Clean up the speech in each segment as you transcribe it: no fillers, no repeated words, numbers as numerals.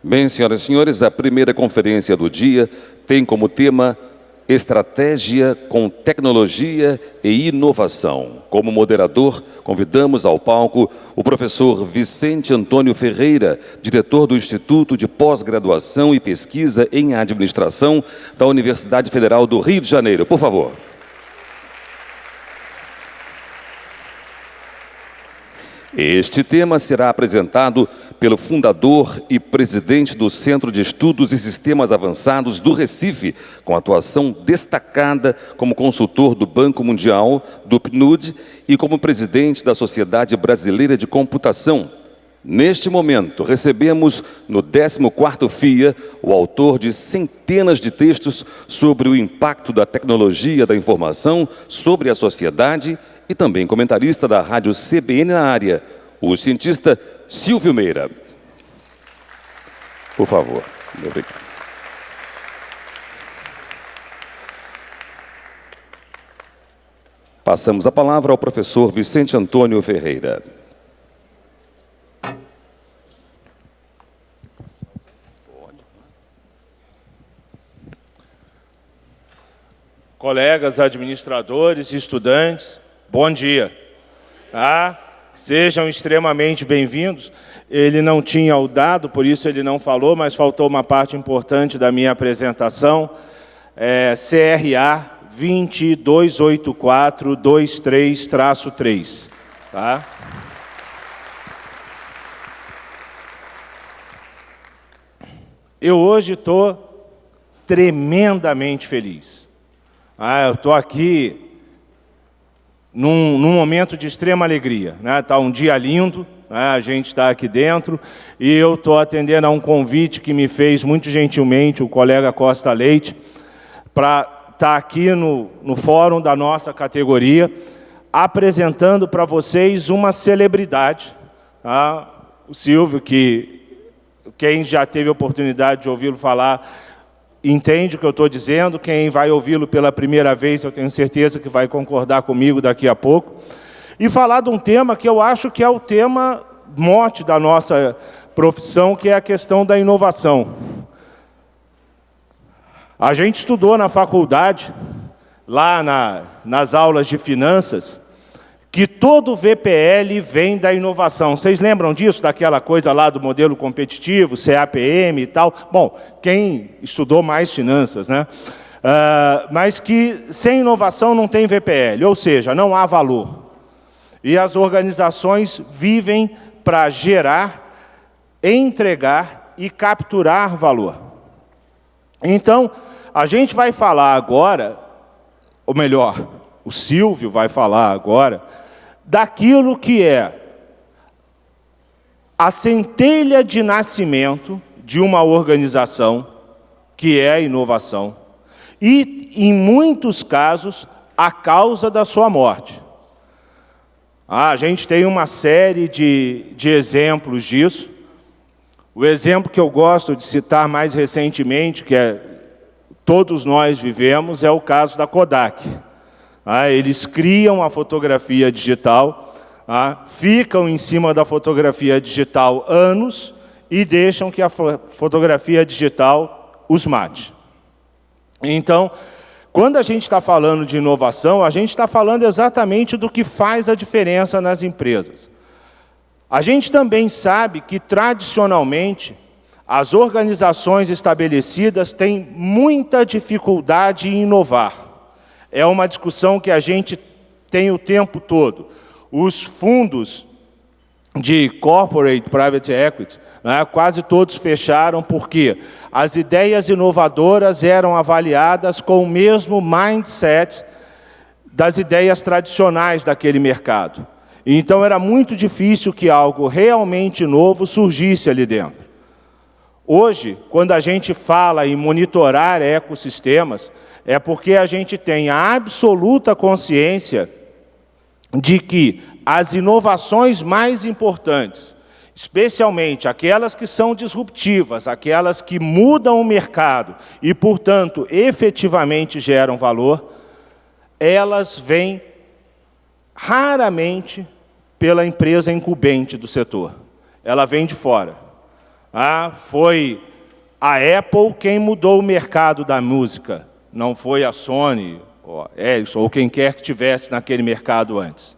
Bem, senhoras e senhores, a primeira conferência do dia tem como tema Estratégia com Tecnologia e Inovação. Como moderador, convidamos ao palco o professor Vicente Antônio Ferreira, diretor do Instituto de Pós-Graduação e Pesquisa em Administração da Universidade Federal do Rio de Janeiro. Por favor. Este tema será apresentado pelo fundador e presidente do Centro de Estudos e Sistemas Avançados do Recife, com atuação destacada como consultor do Banco Mundial, do PNUD e como presidente da Sociedade Brasileira de Computação. Neste momento, recebemos no 14º FIA o autor de centenas de textos sobre o impacto da tecnologia da informação sobre a sociedade e também comentarista da Rádio CBN na área, o cientista Silvio Meira. Por favor. Muito obrigado. Passamos a palavra ao professor Vicente Antônio Ferreira. Colegas administradores e estudantes, bom dia. Sejam extremamente bem-vindos. Ele não tinha o dado, por isso ele não falou, mas faltou uma parte importante da minha apresentação. CRA 2284223-3. Tá? Eu hoje estou tremendamente feliz. Eu estou aqui num momento de extrema alegria. Está um dia lindo, a gente está aqui dentro, e eu estou atendendo a um convite que me fez muito gentilmente o colega Costa Leite, para estar aqui no fórum da nossa categoria, apresentando para vocês uma celebridade. O Silvio, que quem já teve a oportunidade de ouvi-lo falar, entende o que eu estou dizendo. Quem vai ouvi-lo pela primeira vez, eu tenho certeza que vai concordar comigo daqui a pouco. E falar de um tema que eu acho que é o tema mote da nossa profissão, que é a questão da inovação. A gente estudou na faculdade, lá nas aulas de finanças, que todo VPL vem da inovação. Vocês lembram disso, daquela coisa lá do modelo competitivo, CAPM e tal? Bom, quem estudou mais finanças, né? Mas que sem inovação não tem VPL, ou seja, não há valor. E as organizações vivem para gerar, entregar e capturar valor. Então, a gente vai falar agora, ou melhor, o Silvio vai falar agora, daquilo que é a centelha de nascimento de uma organização, que é a inovação, e, em muitos casos, a causa da sua morte. A gente tem uma série de exemplos disso. O exemplo que eu gosto de citar mais recentemente, que todos nós vivemos, é o caso da Kodak. Eles criam a fotografia digital, ficam em cima da fotografia digital anos e deixam que a fotografia digital os mate. Então, quando a gente está falando de inovação, a gente está falando exatamente do que faz a diferença nas empresas. A gente também sabe que, tradicionalmente, as organizações estabelecidas têm muita dificuldade em inovar. É uma discussão que a gente tem o tempo todo. Os fundos de corporate private equity, quase todos fecharam porque as ideias inovadoras eram avaliadas com o mesmo mindset das ideias tradicionais daquele mercado. Então, era muito difícil que algo realmente novo surgisse ali dentro. Hoje, quando a gente fala em monitorar ecossistemas, é porque a gente tem a absoluta consciência de que as inovações mais importantes, especialmente aquelas que são disruptivas, aquelas que mudam o mercado e, portanto, efetivamente geram valor, elas vêm raramente pela empresa incumbente do setor. Ela vem de fora. Foi a Apple quem mudou o mercado da música, não foi a Sony, ou a Ericsson, ou quem quer que tivesse naquele mercado antes.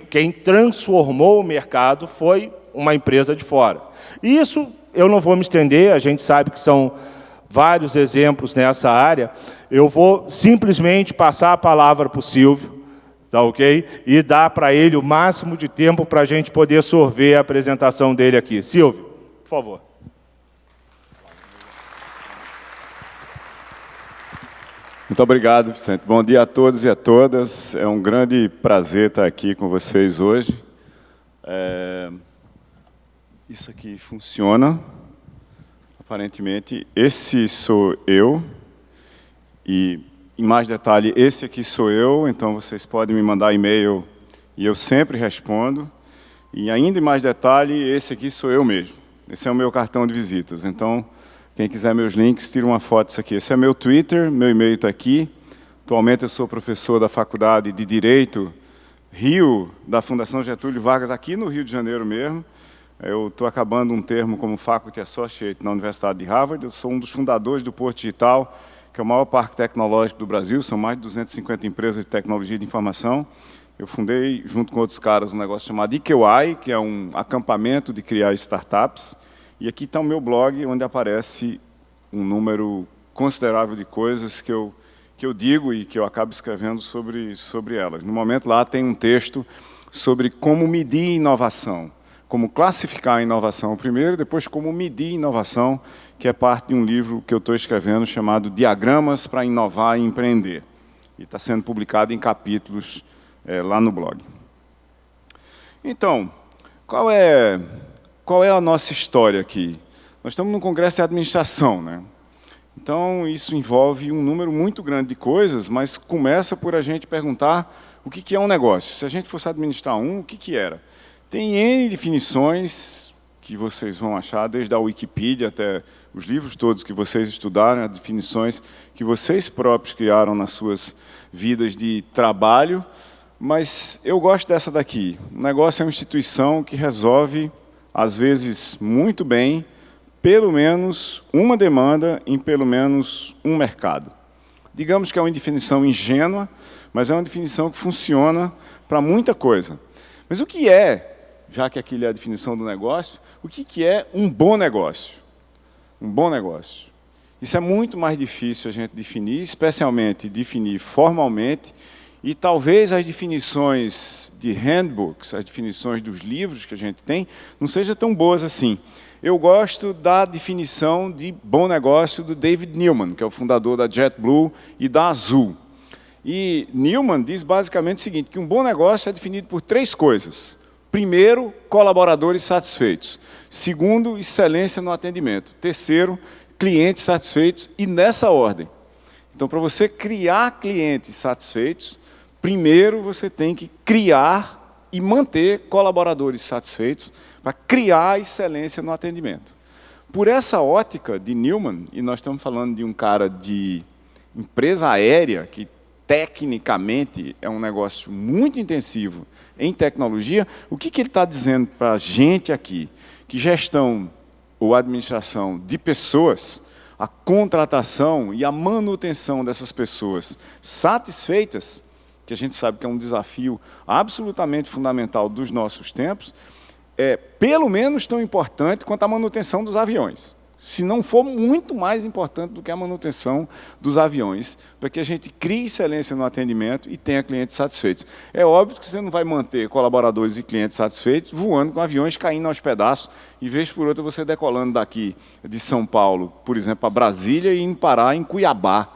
Quem transformou o mercado foi uma empresa de fora. Isso eu não vou me estender, a gente sabe que são vários exemplos nessa área. Eu vou simplesmente passar a palavra para o Silvio, tá ok? E dar para ele o máximo de tempo para a gente poder sorver a apresentação dele aqui. Silvio, por favor. Muito obrigado, Vicente. Bom dia a todos e a todas. É um grande prazer estar aqui com vocês hoje. Isso aqui funciona. Aparentemente, esse sou eu. E, em mais detalhe, esse aqui sou eu. Então, vocês podem me mandar e-mail e eu sempre respondo. E, ainda em mais detalhe, esse aqui sou eu mesmo. Esse é o meu cartão de visitas. Então, quem quiser meus links, tira uma foto disso aqui. Esse é meu Twitter, meu e-mail está aqui. Atualmente eu sou professor da Faculdade de Direito Rio, da Fundação Getúlio Vargas, aqui no Rio de Janeiro mesmo. Eu estou acabando um termo como Faculty Associate na Universidade de Harvard. Eu sou um dos fundadores do Porto Digital, que é o maior parque tecnológico do Brasil. São mais de 250 empresas de tecnologia de informação. Eu fundei, junto com outros caras, um negócio chamado IQI, que é um acampamento de criar startups. E aqui está o meu blog, onde aparece um número considerável de coisas que eu digo e que eu acabo escrevendo sobre elas. No momento lá tem um texto sobre como medir inovação, como classificar a inovação primeiro, depois como medir inovação, que é parte de um livro que eu estou escrevendo chamado Diagramas para Inovar e Empreender. E está sendo publicado em capítulos lá no blog. Então, qual é a nossa história aqui? Nós estamos num congresso de administração, né? Então, isso envolve um número muito grande de coisas, mas começa por a gente perguntar o que é um negócio. Se a gente fosse administrar o que era? Tem N definições que vocês vão achar, desde a Wikipedia até os livros todos que vocês estudaram, as definições que vocês próprios criaram nas suas vidas de trabalho, mas eu gosto dessa daqui. O negócio é uma instituição que resolve, às vezes, muito bem, pelo menos uma demanda em pelo menos um mercado. Digamos que é uma definição ingênua, mas é uma definição que funciona para muita coisa. Mas o que é, já que aquilo é a definição do negócio, o que é um bom negócio? Um bom negócio. Isso é muito mais difícil a gente definir, especialmente definir formalmente, e talvez as definições de handbooks, as definições dos livros que a gente tem, não sejam tão boas assim. Eu gosto da definição de bom negócio do David Newman, que é o fundador da JetBlue e da Azul. E Newman diz basicamente o seguinte, que um bom negócio é definido por 3 coisas. Primeiro, colaboradores satisfeitos. Segundo, excelência no atendimento. Terceiro, clientes satisfeitos, e nessa ordem. Então, para você criar clientes satisfeitos, primeiro você tem que criar e manter colaboradores satisfeitos para criar excelência no atendimento. Por essa ótica de Newman, e nós estamos falando de um cara de empresa aérea, que tecnicamente é um negócio muito intensivo em tecnologia, o que ele está dizendo para a gente aqui? Que gestão ou administração de pessoas, a contratação e a manutenção dessas pessoas satisfeitas, que a gente sabe que é um desafio absolutamente fundamental dos nossos tempos, é pelo menos tão importante quanto a manutenção dos aviões. Se não for muito mais importante do que a manutenção dos aviões, para que a gente crie excelência no atendimento e tenha clientes satisfeitos. É óbvio que você não vai manter colaboradores e clientes satisfeitos voando com aviões caindo aos pedaços, e vez por outra você decolando daqui de São Paulo, por exemplo, para Brasília e indo parar em Cuiabá,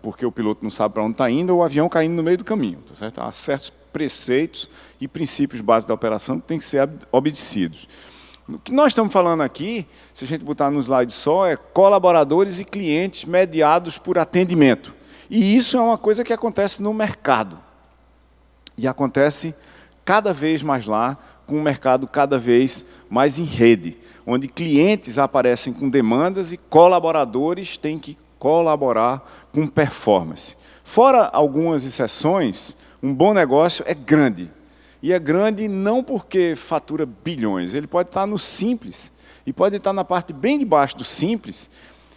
porque o piloto não sabe para onde está indo, ou o avião caindo no meio do caminho. Tá certo? Há certos preceitos e princípios básicos da operação que têm que ser obedecidos. O que nós estamos falando aqui, se a gente botar no slide só, é colaboradores e clientes mediados por atendimento. E isso é uma coisa que acontece no mercado. E acontece cada vez mais lá, com o mercado cada vez mais em rede, onde clientes aparecem com demandas e colaboradores têm que colaborar com performance. Fora algumas exceções, um bom negócio é grande. E é grande não porque fatura bilhões, ele pode estar no simples, e pode estar na parte bem de baixo do simples,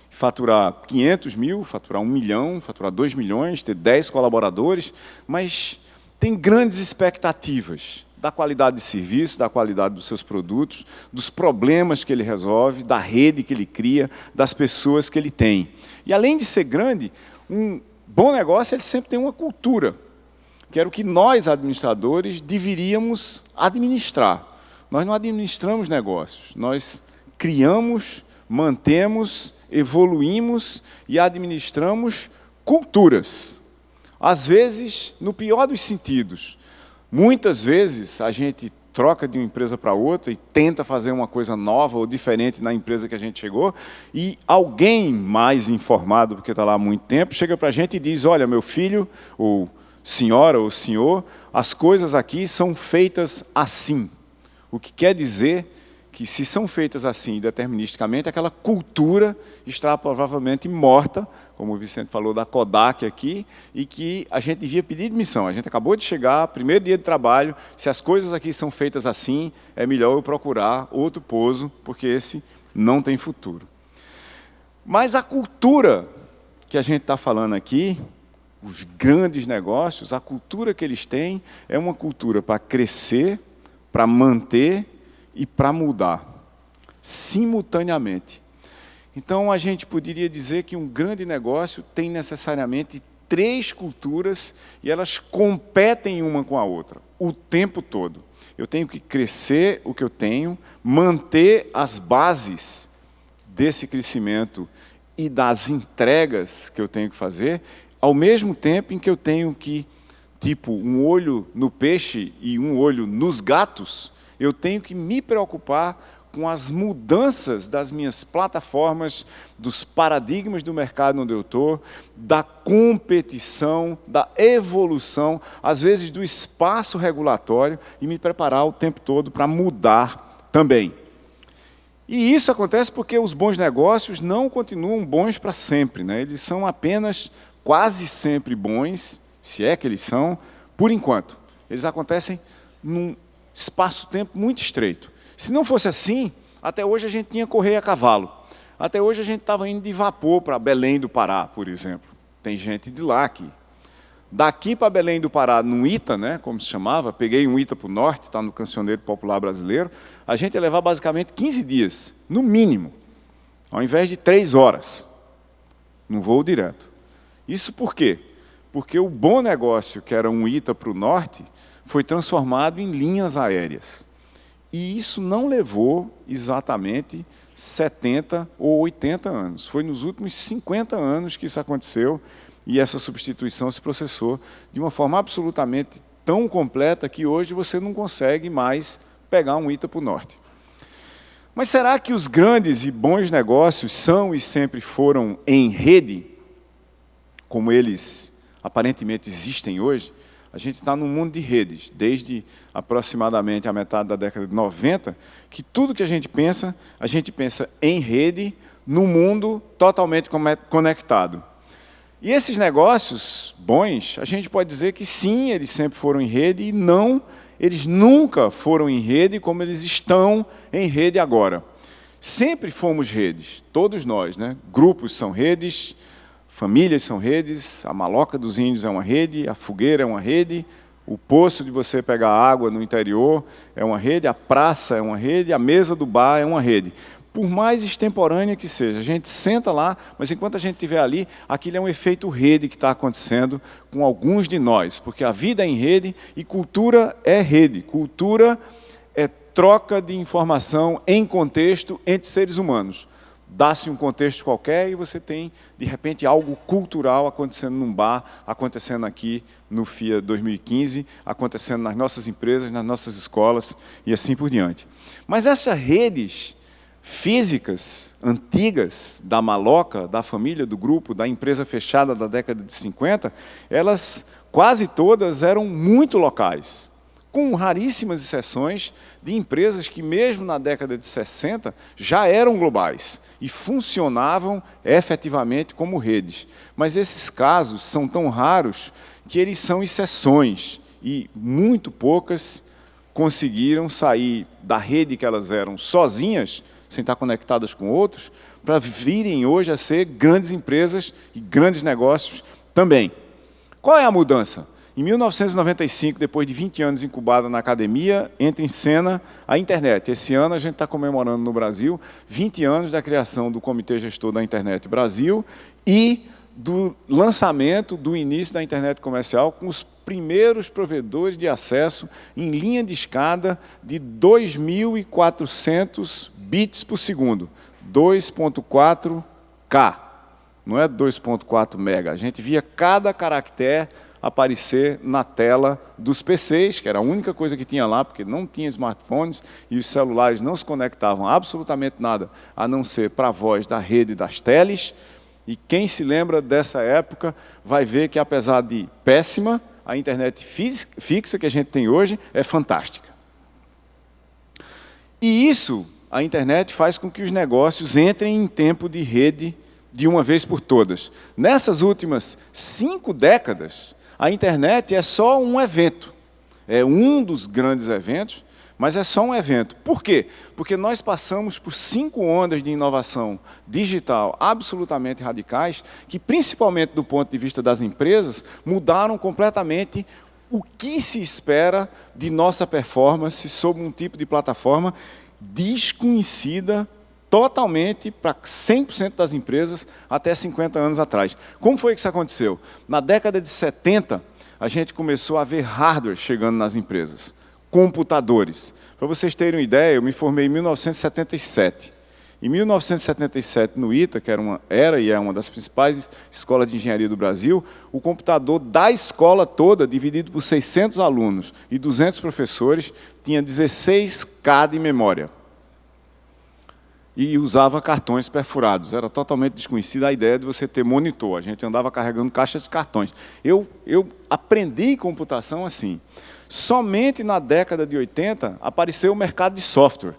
faturar 500 mil, faturar 1 milhão, faturar 2 milhões, ter 10 colaboradores, mas tem grandes expectativas da qualidade de serviço, da qualidade dos seus produtos, dos problemas que ele resolve, da rede que ele cria, das pessoas que ele tem. E, além de ser grande, um bom negócio ele sempre tem uma cultura, que era o que nós, administradores, deveríamos administrar. Nós não administramos negócios, nós criamos, mantemos, evoluímos e administramos culturas. Às vezes, no pior dos sentidos. Muitas vezes, a gente troca de uma empresa para outra e tenta fazer uma coisa nova ou diferente na empresa que a gente chegou, e alguém mais informado, porque está lá há muito tempo, chega para a gente e diz, olha, meu filho, ou senhora, ou senhor, as coisas aqui são feitas assim. O que quer dizer que, se são feitas assim, deterministicamente, aquela cultura está provavelmente morta, como o Vicente falou da Kodak aqui, e que a gente devia pedir demissão. A gente acabou de chegar, primeiro dia de trabalho, se as coisas aqui são feitas assim, é melhor eu procurar outro pouso, porque esse não tem futuro. Mas a cultura que a gente está falando aqui, os grandes negócios, a cultura que eles têm é uma cultura para crescer, para manter e para mudar, simultaneamente. Então, a gente poderia dizer que um grande negócio tem necessariamente 3 culturas e elas competem uma com a outra, o tempo todo. Eu tenho que crescer o que eu tenho, manter as bases desse crescimento e das entregas que eu tenho que fazer, ao mesmo tempo em que eu tenho que, tipo, um olho no peixe e um olho nos gatos, eu tenho que me preocupar com as mudanças das minhas plataformas, dos paradigmas do mercado onde eu estou, da competição, da evolução, às vezes do espaço regulatório, e me preparar o tempo todo para mudar também. E isso acontece porque os bons negócios não continuam bons para sempre, né? Eles são apenas quase sempre bons, se é que eles são, por enquanto. Eles acontecem num espaço-tempo muito estreito. Se não fosse assim, até hoje a gente tinha correio a cavalo. Até hoje a gente estava indo de vapor para Belém do Pará, por exemplo. Tem gente de lá aqui. Daqui para Belém do Pará, num ITA, né, como se chamava, peguei um ITA para o norte, está no Cancioneiro Popular Brasileiro, a gente ia levar basicamente 15 dias, no mínimo, ao invés de 3 horas, no voo direto. Isso por quê? Porque o bom negócio, que era um ITA para o norte, foi transformado em linhas aéreas. E isso não levou exatamente 70 ou 80 anos. Foi nos últimos 50 anos que isso aconteceu e essa substituição se processou de uma forma absolutamente tão completa que hoje você não consegue mais pegar um ITA para o norte. Mas será que os grandes e bons negócios são e sempre foram em rede, como eles aparentemente existem hoje? A gente está num mundo de redes, desde aproximadamente a metade da década de 90, que tudo que a gente pensa em rede, num mundo totalmente conectado. E esses negócios bons, a gente pode dizer que sim, eles sempre foram em rede, e não, eles nunca foram em rede como eles estão em rede agora. Sempre fomos redes, todos nós, né? Grupos são redes, famílias são redes, a maloca dos índios é uma rede, a fogueira é uma rede, o poço de você pegar água no interior é uma rede, a praça é uma rede, a mesa do bar é uma rede. Por mais extemporânea que seja, a gente senta lá, mas enquanto a gente estiver ali, aquilo é um efeito rede que está acontecendo com alguns de nós, porque a vida é em rede e cultura é rede. Cultura é troca de informação em contexto entre seres humanos. Dá-se um contexto qualquer e você tem, de repente, algo cultural acontecendo num bar, acontecendo aqui no FIA 2015, acontecendo nas nossas empresas, nas nossas escolas e assim por diante. Mas essas redes físicas, antigas, da maloca, da família, do grupo, da empresa fechada da década de 50, elas quase todas eram muito locais, com raríssimas exceções de empresas que, mesmo na década de 60, já eram globais e funcionavam efetivamente como redes. Mas esses casos são tão raros que eles são exceções e muito poucas conseguiram sair da rede que elas eram sozinhas, sem estar conectadas com outros, para virem hoje a ser grandes empresas e grandes negócios também. Qual é a mudança? Em 1995, depois de 20 anos incubada na academia, entra em cena a internet. Esse ano a gente está comemorando no Brasil 20 anos da criação do Comitê Gestor da Internet Brasil e do lançamento do início da internet comercial com os primeiros provedores de acesso em linha de escada de 2.400 bits por segundo, 2.4K, não é 2.4 mega. A gente via cada caractere aparecer na tela dos PCs, que era a única coisa que tinha lá, porque não tinha smartphones e os celulares não se conectavam a absolutamente nada, a não ser para a voz da rede das teles. E quem se lembra dessa época vai ver que, apesar de péssima, a internet fixa que a gente tem hoje é fantástica. E isso, a internet faz com que os negócios entrem em tempo de rede de uma vez por todas. Nessas últimas 5 décadas, a internet é só um evento. É um dos grandes eventos, mas é só um evento. Por quê? Porque nós passamos por 5 ondas de inovação digital absolutamente radicais, que, principalmente do ponto de vista das empresas, mudaram completamente o que se espera de nossa performance sob um tipo de plataforma desconhecida totalmente para 100% das empresas até 50 anos atrás. Como foi que isso aconteceu? Na década de 70, a gente começou a ver hardware chegando nas empresas, computadores. Para vocês terem uma ideia, eu me formei em 1977. Em 1977, no ITA, que era e é uma das principais escolas de engenharia do Brasil, o computador da escola toda, dividido por 600 alunos e 200 professores, tinha 16K de memória. E usava cartões perfurados. Era totalmente desconhecida a ideia de você ter monitor. A gente andava carregando caixas de cartões. Eu aprendi computação assim. Somente na década de 80 apareceu o mercado de software,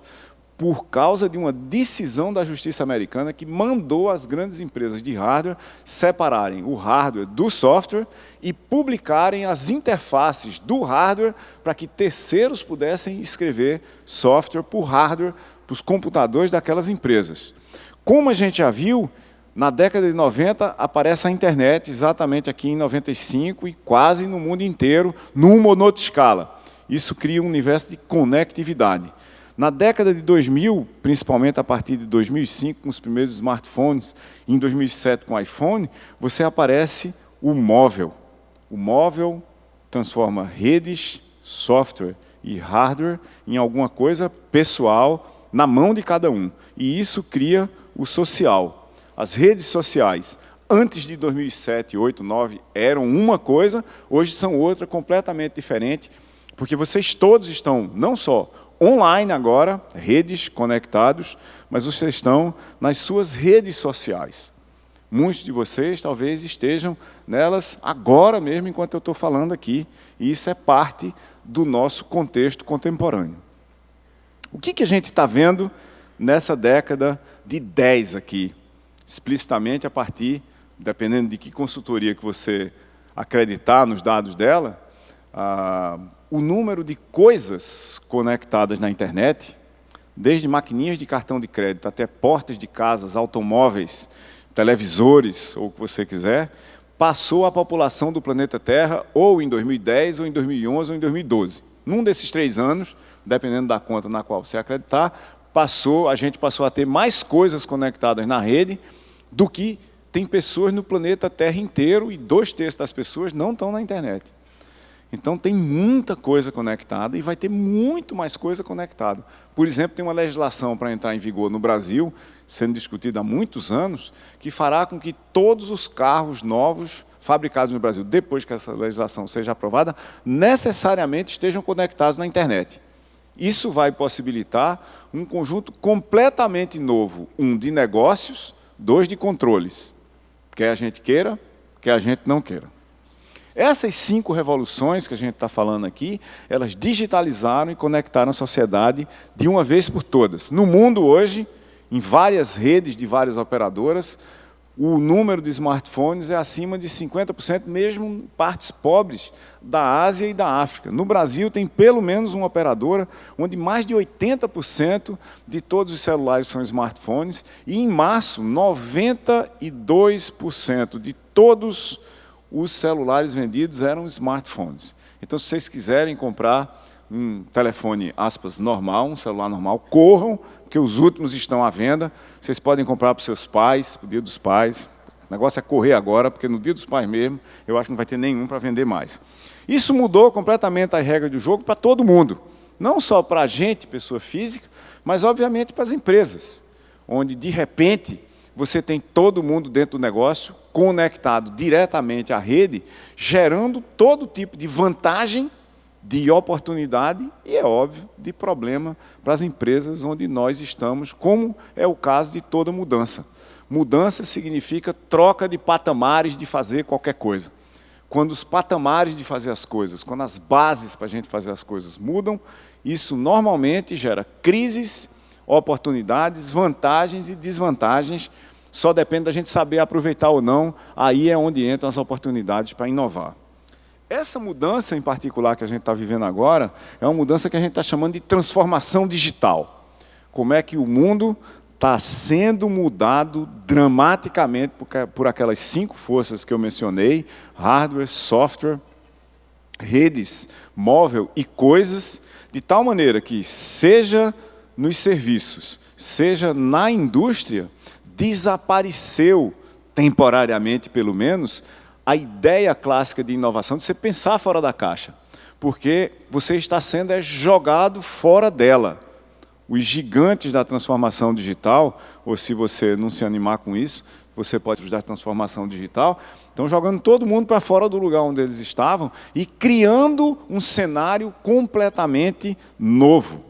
por causa de uma decisão da justiça americana que mandou as grandes empresas de hardware separarem o hardware do software e publicarem as interfaces do hardware para que terceiros pudessem escrever software por hardware para os computadores daquelas empresas. Como a gente já viu, na década de 90 aparece a internet, exatamente aqui em 95 e quase no mundo inteiro, numa ou noutra escala. Isso cria um universo de conectividade. Na década de 2000, principalmente a partir de 2005, com os primeiros smartphones, em 2007 com o iPhone, você aparece o móvel. O móvel transforma redes, software e hardware em alguma coisa pessoal na mão de cada um. E isso cria o social. As redes sociais, antes de 2007, 2008, 2009, eram uma coisa, hoje são outra completamente diferente, porque vocês todos estão, não só online agora, redes conectados, mas vocês estão nas suas redes sociais. Muitos de vocês talvez estejam nelas agora mesmo, enquanto eu estou falando aqui, e isso é parte do nosso contexto contemporâneo. O que a gente está vendo nessa década de 10 aqui? Explicitamente a partir, dependendo de que consultoria que você acreditar nos dados dela, o número de coisas conectadas na internet, desde maquininhas de cartão de crédito até portas de casas, automóveis, televisores, ou o que você quiser, passou a população do planeta Terra ou em 2010, ou em 2011, ou em 2012. Num desses 3 anos, dependendo da conta na qual você acreditar, a gente passou a ter mais coisas conectadas na rede do que tem pessoas no planeta Terra inteiro, e 2/3 das pessoas não estão na internet. Então, tem muita coisa conectada e vai ter muito mais coisa conectada. Por exemplo, tem uma legislação para entrar em vigor no Brasil, sendo discutida há muitos anos, que fará com que todos os carros novos fabricados no Brasil, depois que essa legislação seja aprovada, necessariamente estejam conectados na internet. Isso vai possibilitar um conjunto completamente novo, 1 de negócios, 2 de controles. Quer a gente queira, quer a gente não queira. Essas 5 revoluções que a gente está falando aqui, elas digitalizaram e conectaram a sociedade de uma vez por todas. No mundo hoje, em várias redes de várias operadoras, o número de smartphones é acima de 50%, mesmo em partes pobres da Ásia e da África. No Brasil, tem pelo menos uma operadora onde mais de 80% de todos os celulares são smartphones, e em março, 92% de todos os celulares vendidos eram smartphones. Então, se vocês quiserem comprar um telefone, aspas, normal, um celular normal, corram, porque os últimos estão à venda. Vocês podem comprar para os seus pais, para o Dia dos Pais. O negócio é correr agora, porque no Dia dos Pais mesmo, eu acho que não vai ter nenhum para vender mais. Isso mudou completamente a regra do jogo para todo mundo. Não só para a gente, pessoa física, mas, obviamente, para as empresas, onde, de repente, você tem todo mundo dentro do negócio, conectado diretamente à rede, gerando todo tipo de vantagem, de oportunidade e, é óbvio, de problema para as empresas onde nós estamos, como é o caso de toda mudança. Mudança significa troca de patamares de fazer qualquer coisa. Quando os patamares de fazer as coisas, quando as bases para a gente fazer as coisas mudam, isso normalmente gera crises, oportunidades, vantagens e desvantagens. Só depende da gente saber aproveitar ou não, aí é onde entram as oportunidades para inovar. Essa mudança em particular que a gente está vivendo agora, é uma mudança que a gente está chamando de transformação digital. Como é que o mundo está sendo mudado dramaticamente por aquelas 5 forças que eu mencionei: hardware, software, redes, móvel e coisas, de tal maneira que, seja nos serviços, seja na indústria, desapareceu, temporariamente pelo menos, a ideia clássica de inovação, de você pensar fora da caixa, porque você está sendo jogado fora dela. Os gigantes da transformação digital, ou se você não se animar com isso, você pode ajudar a transformação digital, estão jogando todo mundo para fora do lugar onde eles estavam e criando um cenário completamente novo,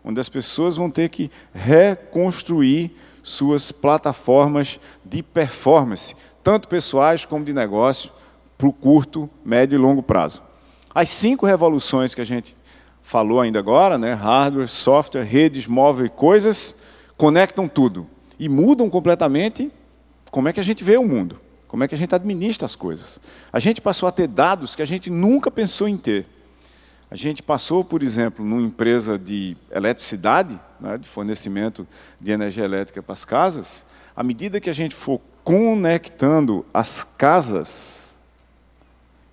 onde as pessoas vão ter que reconstruir suas plataformas de performance, tanto pessoais como de negócio, para o curto, médio e longo prazo. As 5 revoluções que a gente falou ainda agora, né, hardware, software, redes, móvel e coisas, conectam tudo e mudam completamente como é que a gente vê o mundo, como é que a gente administra as coisas. A gente passou a ter dados que a gente nunca pensou em ter. A gente passou, por exemplo, numa empresa de eletricidade, né, de fornecimento de energia elétrica para as casas, à medida que a gente for conectando as casas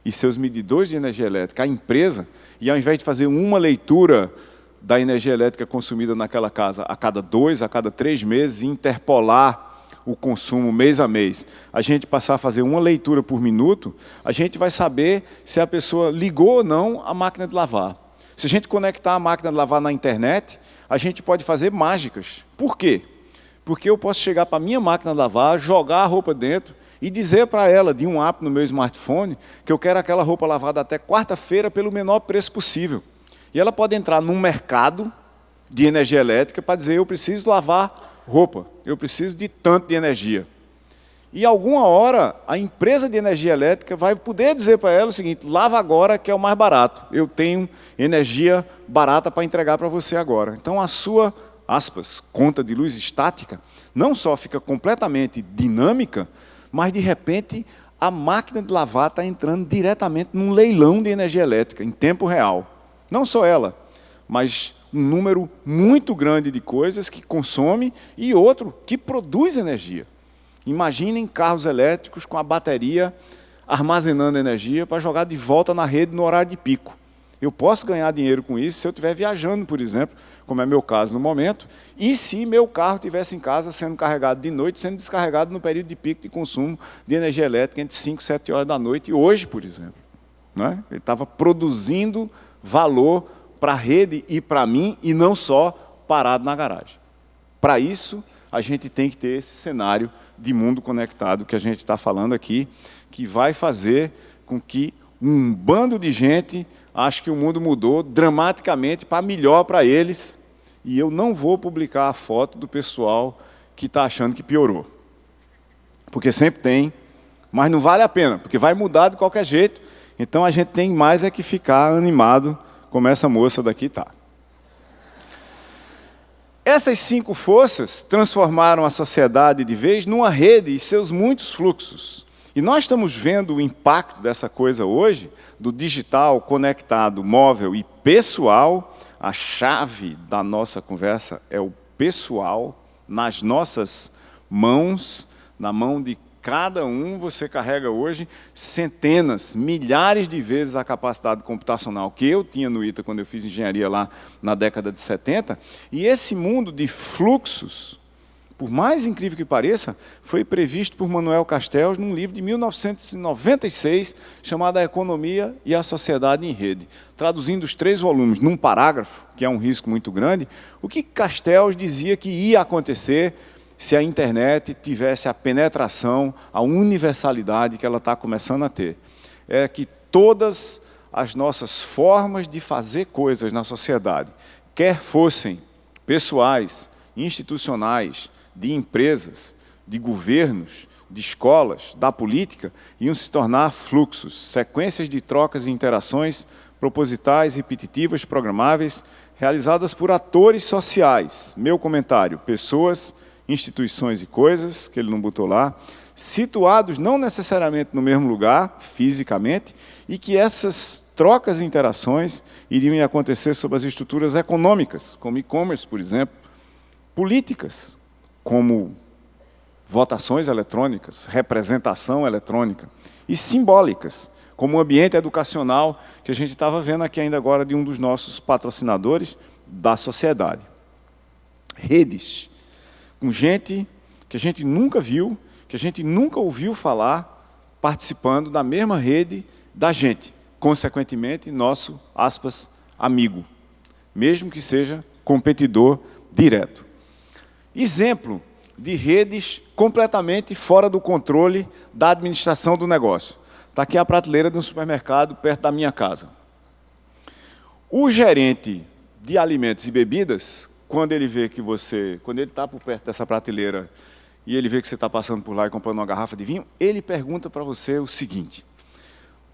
e seus medidores de energia elétrica à empresa, e ao invés de fazer uma leitura da energia elétrica consumida naquela casa a cada 2, a cada 3 meses, e interpolar o consumo mês a mês, a gente passar a fazer uma leitura por minuto, a gente vai saber se a pessoa ligou ou não a máquina de lavar. Se a gente conectar a máquina de lavar na internet, a gente pode fazer mágicas. Por quê? Porque eu posso chegar para a minha máquina de lavar, jogar a roupa dentro e dizer para ela, de um app no meu smartphone, que eu quero aquela roupa lavada até quarta-feira pelo menor preço possível. E ela pode entrar num mercado de energia elétrica para dizer: eu preciso lavar roupa, eu preciso de tanto de energia. E alguma hora a empresa de energia elétrica vai poder dizer para ela o seguinte: lava agora que é o mais barato, eu tenho energia barata para entregar para você agora. Então a sua, aspas, conta de luz estática não só fica completamente dinâmica, mas de repente a máquina de lavar está entrando diretamente num leilão de energia elétrica em tempo real. Não só ela, mas um número muito grande de coisas que consome e outro que produz energia. Imaginem carros elétricos com a bateria armazenando energia para jogar de volta na rede no horário de pico. Eu posso ganhar dinheiro com isso se eu estiver viajando, por exemplo, como é meu caso no momento, e se meu carro estivesse em casa sendo carregado de noite, sendo descarregado no período de pico de consumo de energia elétrica entre 5 e 7 horas da noite, e hoje, por exemplo. Né? Ele estava produzindo valor para a rede e para mim, e não só parado na garagem. Para isso, a gente tem que ter esse cenário de mundo conectado que a gente está falando aqui, que vai fazer com que um bando de gente ache que o mundo mudou dramaticamente para melhor para eles, e eu não vou publicar a foto do pessoal que está achando que piorou. Porque sempre tem, mas não vale a pena, porque vai mudar de qualquer jeito, então a gente tem mais é que ficar animado, como essa moça daqui está. Essas 5 forças transformaram a sociedade de vez numa rede e seus muitos fluxos. E nós estamos vendo o impacto dessa coisa hoje, do digital, conectado, móvel e pessoal. A chave da nossa conversa é o pessoal, nas nossas mãos, na mão de cada um. Você carrega hoje centenas, milhares de vezes a capacidade computacional que eu tinha no ITA quando eu fiz engenharia lá na década de 70. E esse mundo de fluxos, por mais incrível que pareça, foi previsto por Manuel Castells num livro de 1996, chamado A Economia e a Sociedade em Rede. Traduzindo os 3 volumes num parágrafo, que é um risco muito grande, o que Castells dizia que ia acontecer se a internet tivesse a penetração, a universalidade que ela está começando a ter. É que todas as nossas formas de fazer coisas na sociedade, quer fossem pessoais, institucionais, de empresas, de governos, de escolas, da política, iam se tornar fluxos, sequências de trocas e interações propositais, repetitivas, programáveis, realizadas por atores sociais. Meu comentário: pessoas, instituições e coisas, que ele não botou lá, situados não necessariamente no mesmo lugar, fisicamente, e que essas trocas e interações iriam acontecer sob as estruturas econômicas, como e-commerce, por exemplo, políticas, como votações eletrônicas, representação eletrônica, e simbólicas, como o ambiente educacional que a gente estava vendo aqui ainda agora de um dos nossos patrocinadores da sociedade. Redes, com gente que a gente nunca viu, que a gente nunca ouviu falar, participando da mesma rede da gente, consequentemente, nosso, aspas, amigo, mesmo que seja competidor direto. Exemplo de redes completamente fora do controle da administração do negócio. Está aqui a prateleira de um supermercado perto da minha casa. O gerente de alimentos e bebidas, quando ele vê que quando ele está por perto dessa prateleira e ele vê que você está passando por lá e comprando uma garrafa de vinho, ele pergunta para você o seguinte: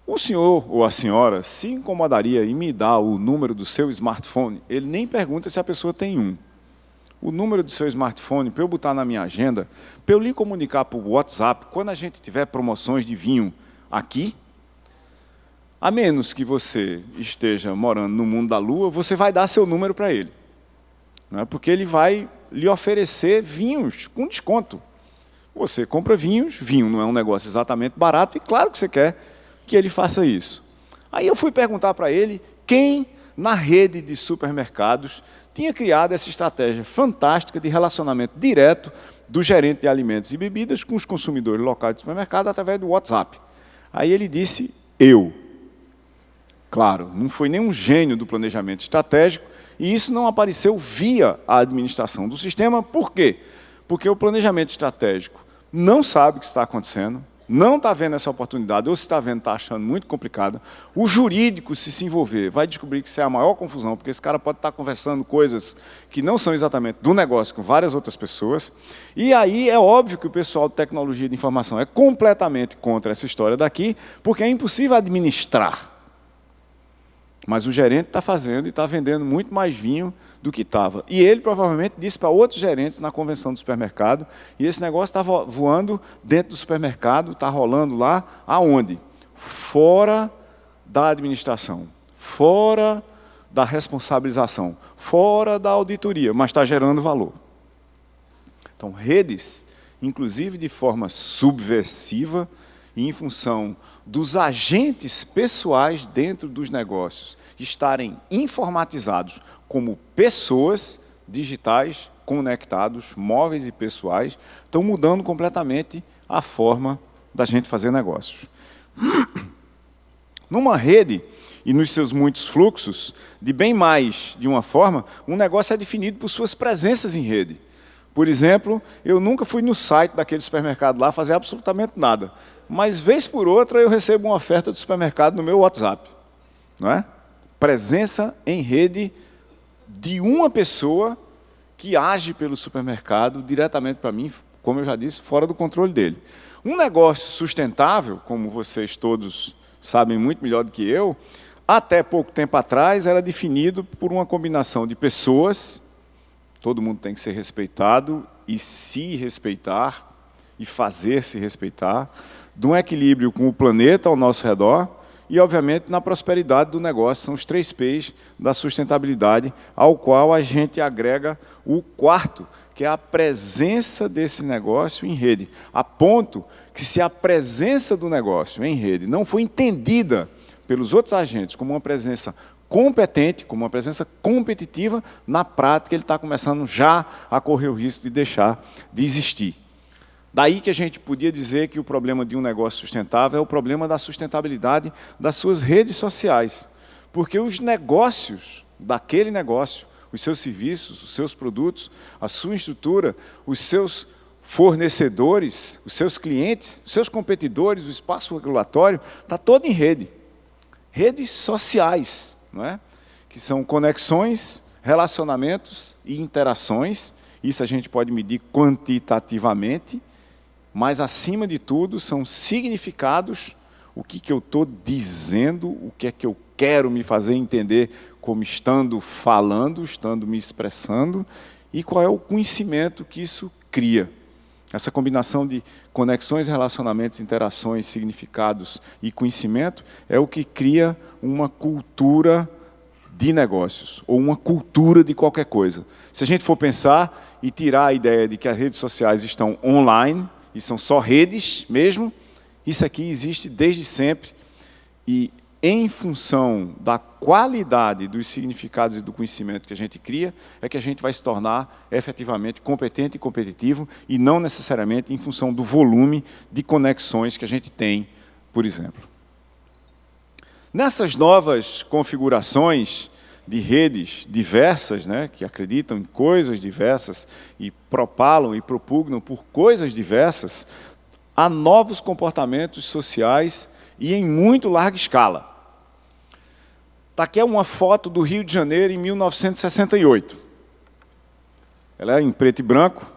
o senhor ou a senhora se incomodaria em me dar o número do seu smartphone? Ele nem pergunta se a pessoa tem um. O número do seu smartphone, para eu botar na minha agenda, para eu lhe comunicar por WhatsApp, quando a gente tiver promoções de vinho aqui, a menos que você esteja morando no mundo da lua, você vai dar seu número para ele. Não é? Porque ele vai lhe oferecer vinhos com desconto. Você compra vinhos, vinho não é um negócio exatamente barato, e claro que você quer que ele faça isso. Aí eu fui perguntar para ele quem, na rede de supermercados, tinha criado essa estratégia fantástica de relacionamento direto do gerente de alimentos e bebidas com os consumidores locais do supermercado através do WhatsApp. Aí ele disse: eu. Claro, não foi nenhum gênio do planejamento estratégico, e isso não apareceu via a administração do sistema. Por quê? Porque o planejamento estratégico não sabe o que está acontecendo, não está vendo essa oportunidade, ou se está vendo, está achando muito complicada. O jurídico, se envolver, vai descobrir que isso é a maior confusão, porque esse cara pode estar conversando coisas que não são exatamente do negócio com várias outras pessoas. E aí é óbvio que o pessoal de tecnologia de informação é completamente contra essa história daqui, porque é impossível administrar. Mas o gerente está fazendo e está vendendo muito mais vinho do que estava. E ele provavelmente disse para outros gerentes na convenção do supermercado, e esse negócio está voando dentro do supermercado, está rolando lá, aonde? Fora da administração, fora da responsabilização, fora da auditoria, mas está gerando valor. Então, redes, inclusive de forma subversiva, e em função dos agentes pessoais dentro dos negócios estarem informatizados como pessoas digitais, conectados, móveis e pessoais, estão mudando completamente a forma da gente fazer negócios. Numa rede e nos seus muitos fluxos, de bem mais de uma forma, um negócio é definido por suas presenças em rede. Por exemplo, eu nunca fui no site daquele supermercado lá fazer absolutamente nada, mas vez por outra eu recebo uma oferta do supermercado no meu WhatsApp. Não é? Presença em rede de uma pessoa que age pelo supermercado diretamente para mim, como eu já disse, fora do controle dele. Um negócio sustentável, como vocês todos sabem muito melhor do que eu, até pouco tempo atrás era definido por uma combinação de pessoas todo mundo tem que ser respeitado e se respeitar e fazer-se respeitar, de um equilíbrio com o planeta ao nosso redor e, obviamente, na prosperidade do negócio. São os 3 P's da sustentabilidade, ao qual a gente agrega o 4º, que é a presença desse negócio em rede. A ponto que, se a presença do negócio em rede não for entendida pelos outros agentes como uma presença competente, como uma presença competitiva, na prática ele está começando já a correr o risco de deixar de existir. Daí que a gente podia dizer que o problema de um negócio sustentável é o problema da sustentabilidade das suas redes sociais. Porque os negócios daquele negócio, os seus serviços, os seus produtos, a sua estrutura, os seus fornecedores, os seus clientes, os seus competidores, o espaço regulatório, está todo em rede. Redes sociais, não é? Que são conexões, relacionamentos e interações. Isso a gente pode medir quantitativamente, mas, acima de tudo, são significados, o que eu estou dizendo, o que é que eu quero me fazer entender como estando falando, estando me expressando, e qual é o conhecimento que isso cria. Essa combinação de conexões, relacionamentos, interações, significados e conhecimento é o que cria uma cultura de negócios, ou uma cultura de qualquer coisa. Se a gente for pensar e tirar a ideia de que as redes sociais estão online, e são só redes mesmo, isso aqui existe desde sempre, e em função da qualidade dos significados e do conhecimento que a gente cria, é que a gente vai se tornar efetivamente competente e competitivo, e não necessariamente em função do volume de conexões que a gente tem, por exemplo. Nessas novas configurações de redes diversas, né, que acreditam em coisas diversas e propalam e propugnam por coisas diversas, há novos comportamentos sociais e em muito larga escala. Está aqui uma foto do Rio de Janeiro em 1968. Ela é em preto e branco,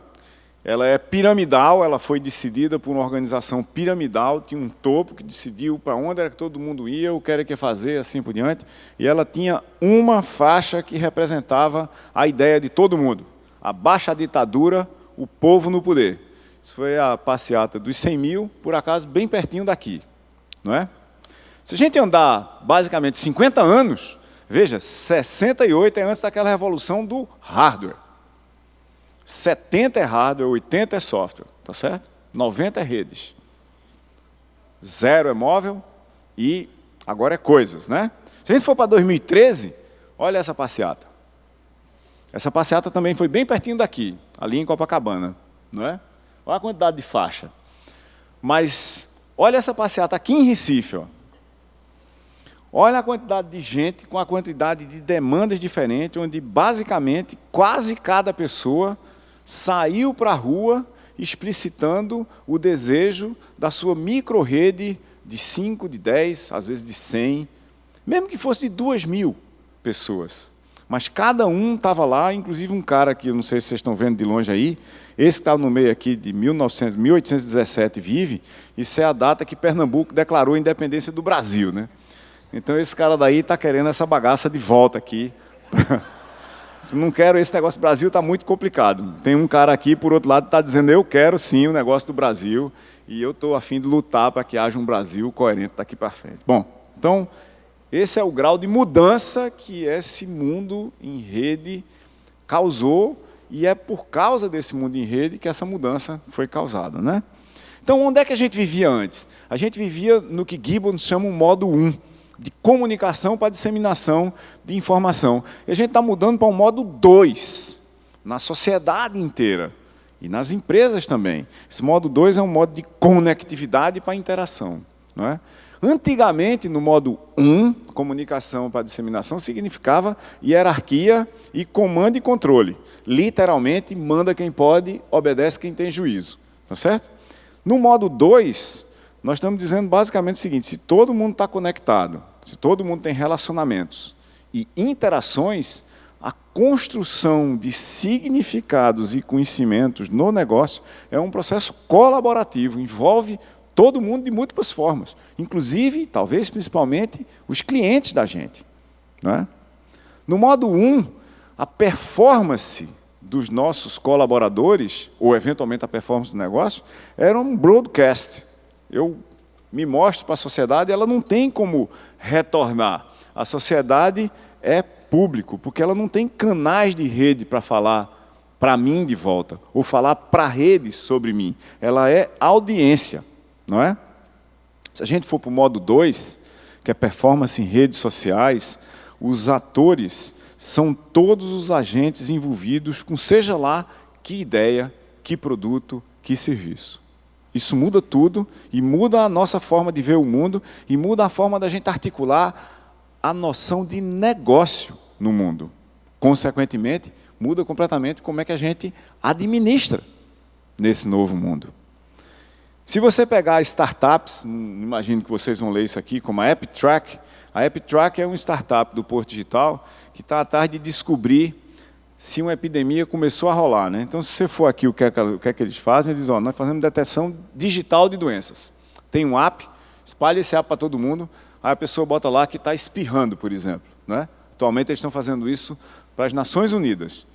ela é piramidal, ela foi decidida por uma organização piramidal, tinha um topo que decidiu para onde era que todo mundo ia, o que era que ia fazer, assim por diante, e ela tinha uma faixa que representava a ideia de todo mundo: abaixo a ditadura, o povo no poder. Isso foi a passeata dos 100 mil, por acaso, bem pertinho daqui, não é? Se a gente andar, basicamente, 50 anos, veja, 68 é antes daquela revolução do hardware. 70 é hardware, 80 é software, tá certo? 90 é redes. 0 é móvel e agora é coisas, né? Se a gente for para 2013, olha essa passeata. Essa passeata também foi bem pertinho daqui, ali em Copacabana, não é? Olha a quantidade de faixa. Mas olha essa passeata aqui em Recife, ó. Olha a quantidade de gente com a quantidade de demandas diferentes, onde basicamente quase cada pessoa saiu para a rua explicitando o desejo da sua micro-rede de 5, de 10, às vezes de 100, mesmo que fosse de 2.000 pessoas. Mas cada um estava lá, inclusive um cara que, eu não sei se vocês estão vendo de longe aí, esse que está no meio aqui de 1817 vive, isso é a data que Pernambuco declarou a independência do Brasil, né? Então esse cara daí está querendo essa bagaça de volta aqui. Se não quero, esse negócio do Brasil está muito complicado. Tem um cara aqui, por outro lado, que está dizendo: eu quero sim o negócio do Brasil, e eu estou a fim de lutar para que haja um Brasil coerente daqui para frente. Bom, então, esse é o grau de mudança que esse mundo em rede causou, e é por causa desse mundo em rede que essa mudança foi causada, né? Então, onde é que a gente vivia antes? A gente vivia no que Gibbons chama um modo 1, de comunicação para disseminação de informação. E a gente está mudando para um modo 2, na sociedade inteira, e nas empresas também. Esse modo 2 é um modo de conectividade para interação, não é? Antigamente, no modo 1, comunicação para disseminação, significava hierarquia e comando e controle. Literalmente, manda quem pode, obedece quem tem juízo. Tá certo? No modo 2, nós estamos dizendo basicamente o seguinte: se todo mundo está conectado, se todo mundo tem relacionamentos e interações, a construção de significados e conhecimentos no negócio é um processo colaborativo, envolve todo mundo de múltiplas formas, inclusive, talvez principalmente, os clientes da gente, não é? No modo 1, a performance dos nossos colaboradores, ou eventualmente a performance do negócio, era um broadcast. Eu me mostro para a sociedade, ela não tem como retornar. A sociedade é público, porque ela não tem canais de rede para falar para mim de volta, ou falar para a rede sobre mim. Ela é audiência, não é? Se a gente for para o modo 2, que é performance em redes sociais, os atores são todos os agentes envolvidos com seja lá que ideia, que produto, que serviço. Isso muda tudo e muda a nossa forma de ver o mundo e muda a forma da gente articular a noção de negócio no mundo. Consequentemente, muda completamente como é que a gente administra nesse novo mundo. Se você pegar startups, imagino que vocês vão ler isso aqui, como a AppTrack. A AppTrack é uma startup do Porto Digital que está atrás de descobrir se uma epidemia começou a rolar, né? Então, se você for aqui, o que é que eles fazem? Eles dizem, nós fazemos detecção digital de doenças. Tem um app, espalha esse app para todo mundo, aí a pessoa bota lá que está espirrando, por exemplo, né? Atualmente, eles estão fazendo isso para as Nações Unidas,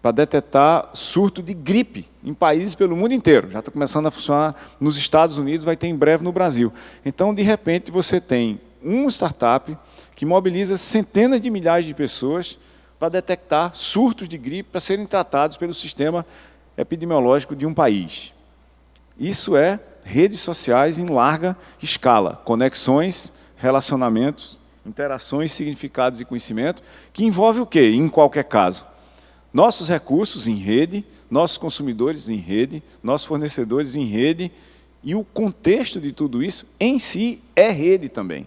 para detectar surto de gripe em países pelo mundo inteiro. Já está começando a funcionar nos Estados Unidos, vai ter em breve no Brasil. Então, de repente, você tem uma startup que mobiliza centenas de milhares de pessoas para detectar surtos de gripe para serem tratados pelo sistema epidemiológico de um país. Isso é redes sociais em larga escala, conexões, relacionamentos, interações, significados e conhecimento, que envolve o quê, em qualquer caso? Nossos recursos em rede, nossos consumidores em rede, nossos fornecedores em rede, e o contexto de tudo isso em si é rede também.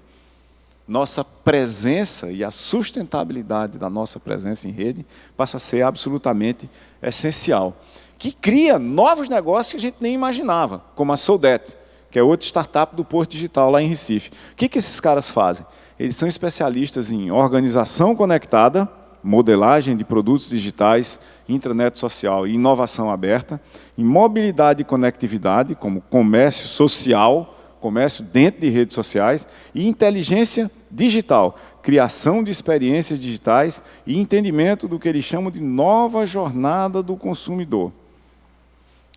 Nossa presença e a sustentabilidade da nossa presença em rede passa a ser absolutamente essencial. Que cria novos negócios que a gente nem imaginava, como a Soldet, que é outra startup do Porto Digital lá em Recife. O que esses caras fazem? Eles são especialistas em organização conectada, modelagem de produtos digitais, intranet social e inovação aberta, em mobilidade e conectividade, como comércio social, comércio dentro de redes sociais, e inteligência digital, criação de experiências digitais e entendimento do que eles chamam de nova jornada do consumidor.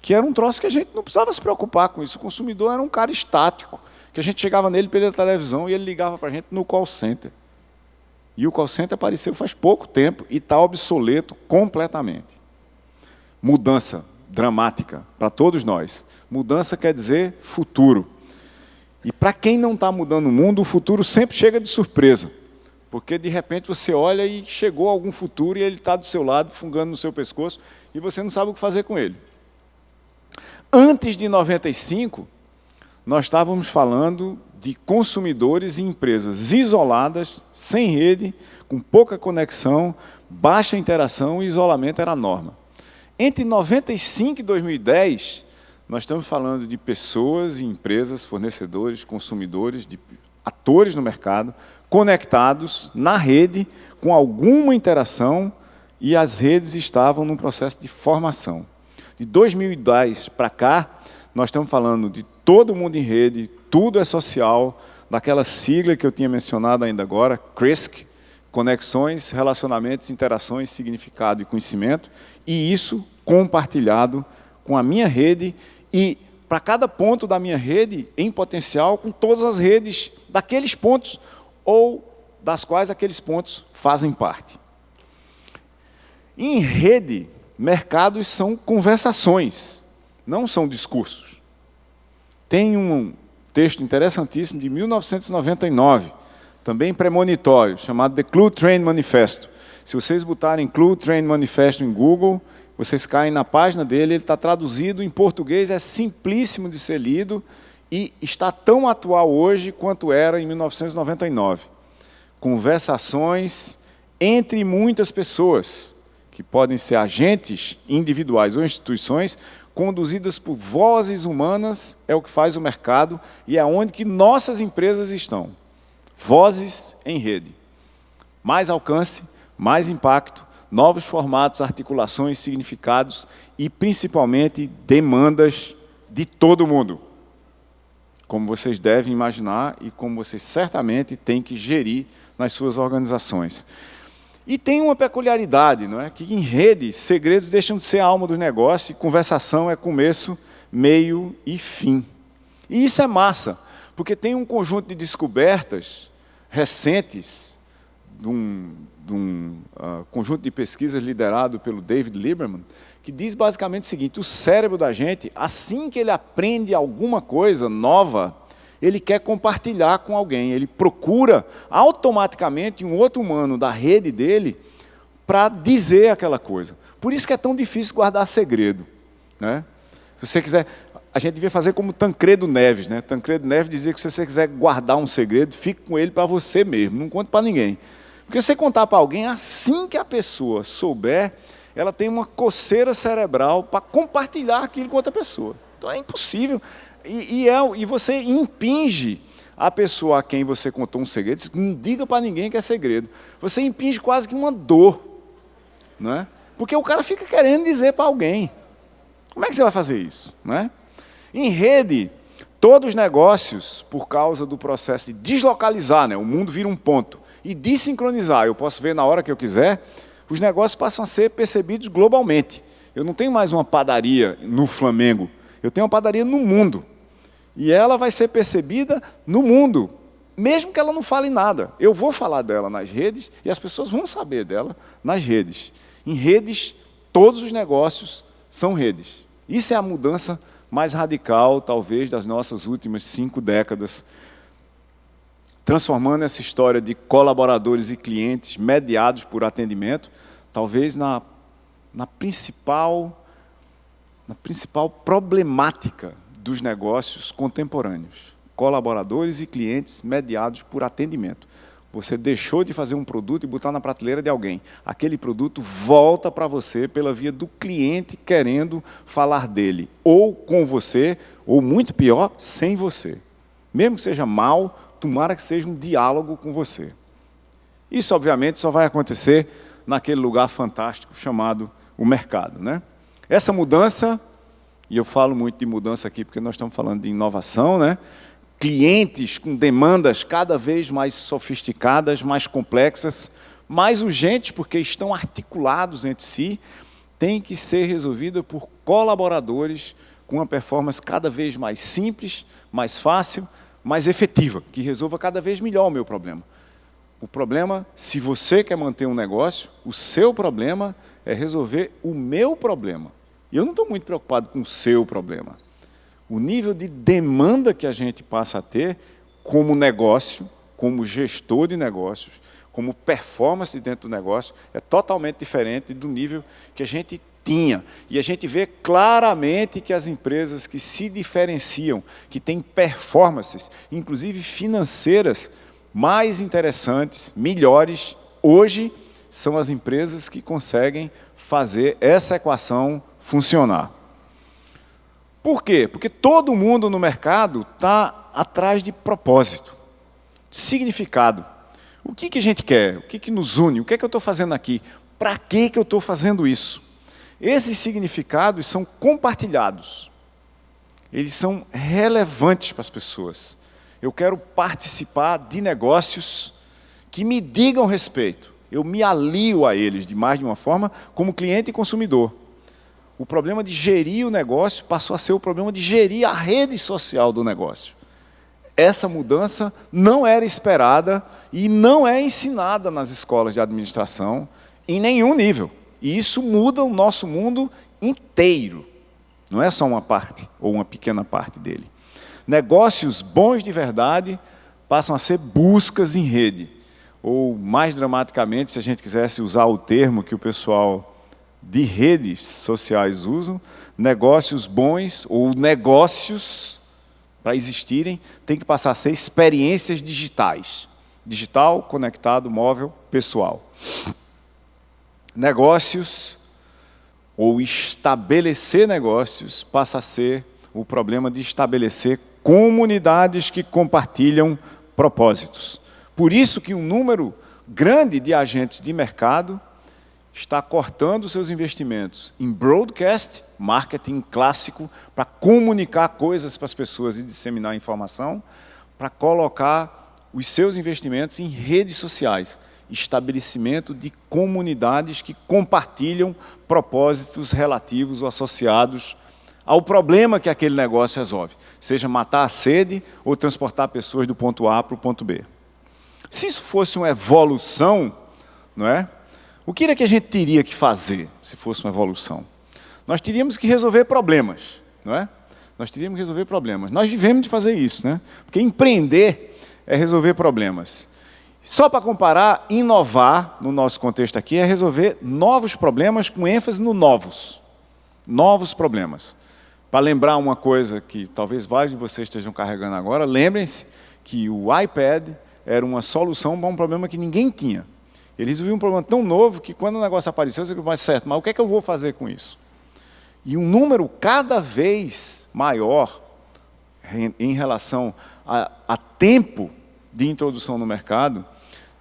Que era um troço que a gente não precisava se preocupar com isso. O consumidor era um cara estático, que a gente chegava nele pela televisão e ele ligava para a gente no call center. E o call center apareceu faz pouco tempo e está obsoleto completamente. Mudança dramática para todos nós. Mudança quer dizer futuro. E para quem não está mudando o mundo, o futuro sempre chega de surpresa. Porque, de repente, você olha e chegou algum futuro e ele está do seu lado, fungando no seu pescoço, e você não sabe o que fazer com ele. Antes de 95, nós estávamos falando de consumidores e empresas isoladas, sem rede, com pouca conexão, baixa interação e isolamento era a norma. Entre 95 e 2010, nós estamos falando de pessoas e empresas, fornecedores, consumidores, de atores no mercado, conectados na rede, com alguma interação, e as redes estavam num processo de formação. De 2010 para cá, nós estamos falando de todo mundo em rede, tudo é social, daquela sigla que eu tinha mencionado ainda agora, CRISC, conexões, relacionamentos, interações, significado e conhecimento, e isso compartilhado com a minha rede e para cada ponto da minha rede, em potencial, com todas as redes daqueles pontos ou das quais aqueles pontos fazem parte. Em rede, mercados são conversações, não são discursos. Tem um texto interessantíssimo de 1999, também premonitório, chamado The Clue Train Manifesto. Se vocês botarem Clue Train Manifesto em Google, vocês caem na página dele, ele está traduzido em português, é simplíssimo de ser lido e está tão atual hoje quanto era em 1999. Conversações entre muitas pessoas, que podem ser agentes individuais ou instituições, conduzidas por vozes humanas, é o que faz o mercado e é onde que nossas empresas estão. Vozes em rede. Mais alcance, mais impacto, novos formatos, articulações, significados e, principalmente, demandas de todo mundo. Como vocês devem imaginar e como vocês certamente têm que gerir nas suas organizações. E tem uma peculiaridade, não é? Que em rede, segredos deixam de ser a alma do negócio e conversação é começo, meio e fim. E isso é massa, porque tem um conjunto de descobertas recentes de um conjunto de pesquisas liderado pelo David Lieberman, que diz basicamente o seguinte: o cérebro da gente, assim que ele aprende alguma coisa nova, ele quer compartilhar com alguém, ele procura automaticamente um outro humano da rede dele para dizer aquela coisa. Por isso que é tão difícil guardar segredo, né? Se você quiser, a gente devia fazer como Tancredo Neves, né? Tancredo Neves dizia que se você quiser guardar um segredo, fique com ele para você mesmo, não conte para ninguém. Porque se você contar para alguém, assim que a pessoa souber, ela tem uma coceira cerebral para compartilhar aquilo com outra pessoa. Então é impossível. E você impinge a pessoa a quem você contou um segredo, não diga para ninguém que é segredo. Você impinge quase que uma dor, não é? Porque o cara fica querendo dizer para alguém. Como é que você vai fazer isso, não é? Em rede, todos os negócios, por causa do processo de deslocalizar, né? O mundo vira um ponto, e desincronizar, eu posso ver na hora que eu quiser, os negócios passam a ser percebidos globalmente. Eu não tenho mais uma padaria no Flamengo, eu tenho uma padaria no mundo. E ela vai ser percebida no mundo, mesmo que ela não fale nada. Eu vou falar dela nas redes e as pessoas vão saber dela nas redes. Em redes, todos os negócios são redes. Isso é a mudança mais radical, talvez, das nossas últimas 5 décadas, transformando essa história de colaboradores e clientes mediados por atendimento, talvez na principal problemática dos negócios contemporâneos. Colaboradores e clientes mediados por atendimento. Você deixou de fazer um produto e botar na prateleira de alguém. Aquele produto volta para você pela via do cliente querendo falar dele. Ou com você, ou muito pior, sem você. Mesmo que seja mal, tomara que seja um diálogo com você. Isso, obviamente, só vai acontecer naquele lugar fantástico chamado o mercado, né? Essa mudança, e eu falo muito de mudança aqui porque nós estamos falando de inovação, né? Clientes com demandas cada vez mais sofisticadas, mais complexas, mais urgentes porque estão articulados entre si, tem que ser resolvida por colaboradores com uma performance cada vez mais simples, mais fácil, mais efetiva, que resolva cada vez melhor o meu problema. O problema, se você quer manter um negócio, o seu problema é resolver o meu problema. E eu não estou muito preocupado com o seu problema. O nível de demanda que a gente passa a ter como negócio, como gestor de negócios, como performance dentro do negócio, é totalmente diferente do nível que a gente tinha. E a gente vê claramente que as empresas que se diferenciam, que têm performances, inclusive financeiras, mais interessantes, melhores, hoje, são as empresas que conseguem fazer essa equação funcionar. Por quê? Porque todo mundo no mercado está atrás de propósito, significado. O que a gente quer? O que nos une? O que é que eu estou fazendo aqui? Para que eu estou fazendo isso? Esses significados são compartilhados. Eles são relevantes para as pessoas. Eu quero participar de negócios que me digam respeito. Eu me alio a eles de mais de uma forma, como cliente e consumidor. O problema de gerir o negócio passou a ser o problema de gerir a rede social do negócio. Essa mudança não era esperada e não é ensinada nas escolas de administração em nenhum nível. E isso muda o nosso mundo inteiro. Não é só uma parte ou uma pequena parte dele. Negócios bons de verdade passam a ser buscas em rede. Ou, mais dramaticamente, se a gente quisesse usar o termo que o pessoal de redes sociais usam, negócios bons ou negócios, para existirem, tem que passar a ser experiências digitais. Digital, conectado, móvel, pessoal. Negócios, ou estabelecer negócios, passa a ser o problema de estabelecer comunidades que compartilham propósitos. Por isso que um número grande de agentes de mercado está cortando seus investimentos em broadcast, marketing clássico, para comunicar coisas para as pessoas e disseminar informação, para colocar os seus investimentos em redes sociais, estabelecimento de comunidades que compartilham propósitos relativos ou associados ao problema que aquele negócio resolve, seja matar a sede ou transportar pessoas do ponto A para o ponto B. Se isso fosse uma evolução, não é? O que era que a gente teria que fazer se fosse uma evolução? Nós teríamos que resolver problemas, não é? Nós teríamos que resolver problemas. Nós vivemos de fazer isso, né? Porque empreender é resolver problemas. Só para comparar, inovar, no nosso contexto aqui, é resolver novos problemas com ênfase no novos. Novos problemas. Para lembrar uma coisa que talvez vários de vocês estejam carregando agora, lembrem-se que o iPad era uma solução para um problema que ninguém tinha. Ele resolvia um problema tão novo que quando o negócio apareceu, você falou, certo, mas o que é que eu vou fazer com isso? E um número cada vez maior em relação a tempo de introdução no mercado,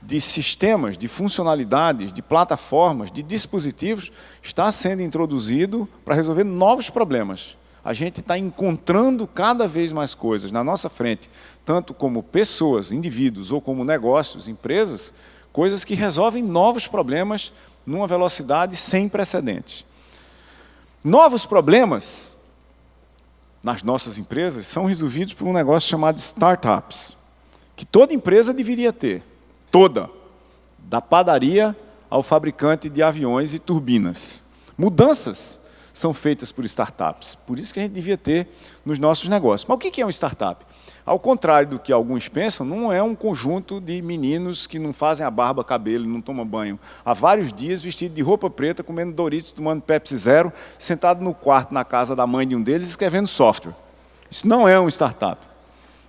de sistemas, de funcionalidades, de plataformas, de dispositivos, está sendo introduzido para resolver novos problemas. A gente está encontrando cada vez mais coisas na nossa frente, tanto como pessoas, indivíduos, ou como negócios, empresas, coisas que resolvem novos problemas numa velocidade sem precedentes. Novos problemas nas nossas empresas são resolvidos por um negócio chamado startups, que toda empresa deveria ter, toda, da padaria ao fabricante de aviões e turbinas. Mudanças são feitas por startups, por isso que a gente devia ter nos nossos negócios. Mas o que é uma startup? Ao contrário do que alguns pensam, não é um conjunto de meninos que não fazem a barba, cabelo, não tomam banho há vários dias, vestidos de roupa preta, comendo Doritos, tomando Pepsi Zero, sentado no quarto, na casa da mãe de um deles, escrevendo software. Isso não é um startup.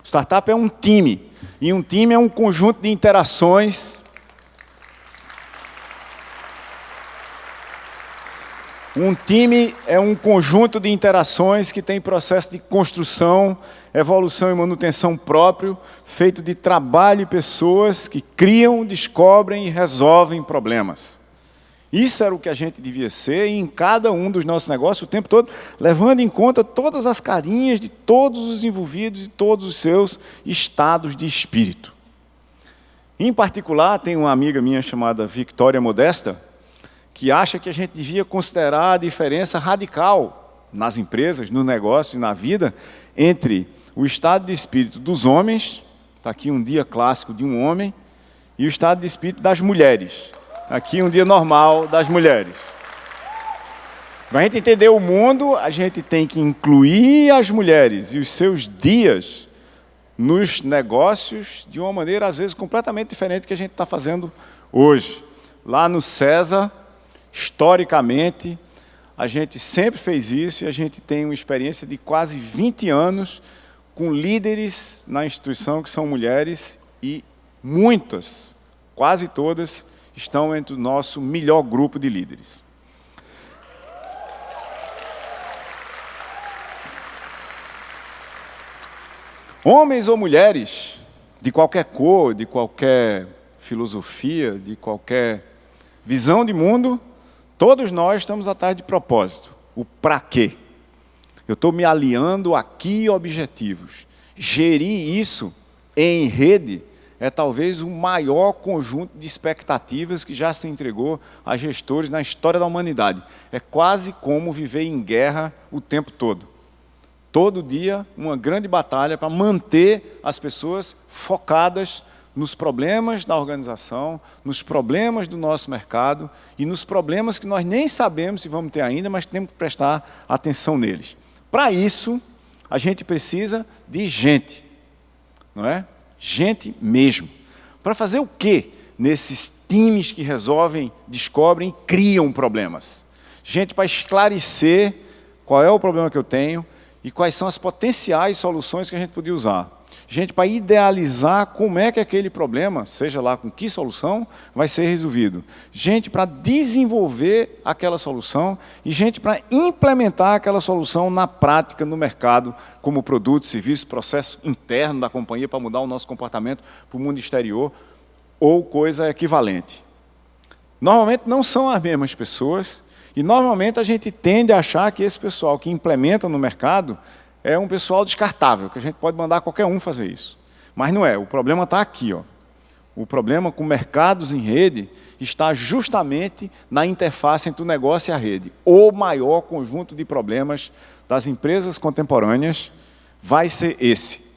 Startup é um time, e um time é um conjunto de interações. Um time é um conjunto de interações que tem processo de construção, evolução e manutenção próprio, feito de trabalho e pessoas que criam, descobrem e resolvem problemas. Isso era o que a gente devia ser em cada um dos nossos negócios o tempo todo, levando em conta todas as carinhas de todos os envolvidos e todos os seus estados de espírito. Em particular, tem uma amiga minha chamada Victoria Modesta, que acha que a gente devia considerar a diferença radical nas empresas, no negócio e na vida, entre o estado de espírito dos homens, está aqui um dia clássico de um homem, e o estado de espírito das mulheres. Aqui um dia normal das mulheres. Para a gente entender o mundo, a gente tem que incluir as mulheres e os seus dias nos negócios de uma maneira, às vezes, completamente diferente do que a gente está fazendo hoje. Lá no César, historicamente, a gente sempre fez isso e a gente tem uma experiência de quase 20 anos com líderes na instituição que são mulheres e muitas, quase todas, estão entre o nosso melhor grupo de líderes. Homens ou mulheres, de qualquer cor, de qualquer filosofia, de qualquer visão de mundo, todos nós estamos atrás de propósito. O para quê? Eu estou me alinhando a que objetivos? Gerir isso em rede é talvez o maior conjunto de expectativas que já se entregou a gestores na história da humanidade. É quase como viver em guerra o tempo todo. Todo dia, uma grande batalha para manter as pessoas focadas nos problemas da organização, nos problemas do nosso mercado e nos problemas que nós nem sabemos se vamos ter ainda, mas temos que prestar atenção neles. Para isso, a gente precisa de gente, não é? Gente mesmo. Para fazer o quê nesses times que resolvem, descobrem e criam problemas? Gente para esclarecer qual é o problema que eu tenho e quais são as potenciais soluções que a gente podia usar. Gente para idealizar como é que aquele problema, seja lá com que solução, vai ser resolvido. Gente para desenvolver aquela solução e gente para implementar aquela solução na prática, no mercado, como produto, serviço, processo interno da companhia para mudar o nosso comportamento para o mundo exterior ou coisa equivalente. Normalmente não são as mesmas pessoas e normalmente a gente tende a achar que esse pessoal que implementa no mercado é um pessoal descartável, que a gente pode mandar qualquer um fazer isso. Mas não é, o problema está aqui. Ó. O O problema com mercados em rede está justamente na interface entre o negócio e a rede. O maior conjunto de problemas das empresas contemporâneas vai ser esse.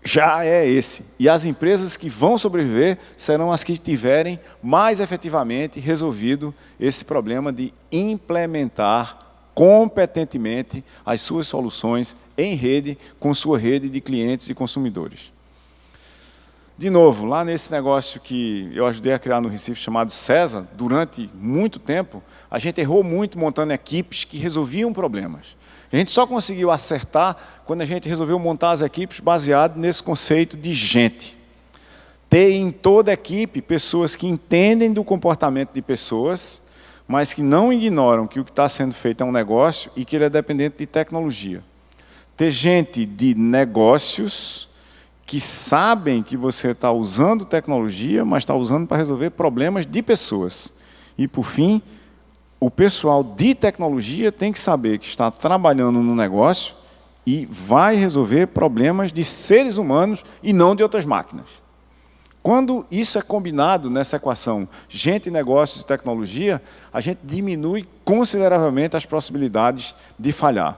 Já é esse. E as empresas que vão sobreviver serão as que tiverem mais efetivamente resolvido esse problema de implementar competentemente as suas soluções em rede, com sua rede de clientes e consumidores. De novo, lá nesse negócio que eu ajudei a criar no Recife, chamado César, durante muito tempo, a gente errou muito montando equipes que resolviam problemas. A gente só conseguiu acertar quando a gente resolveu montar as equipes baseado nesse conceito de gente. Ter em toda a equipe pessoas que entendem do comportamento de pessoas, mas que não ignoram que o que está sendo feito é um negócio e que ele é dependente de tecnologia. Ter gente de negócios que sabem que você está usando tecnologia, mas está usando para resolver problemas de pessoas. E, por fim, o pessoal de tecnologia tem que saber que está trabalhando no negócio e vai resolver problemas de seres humanos e não de outras máquinas. Quando isso é combinado nessa equação gente, negócios e tecnologia, a gente diminui consideravelmente as possibilidades de falhar.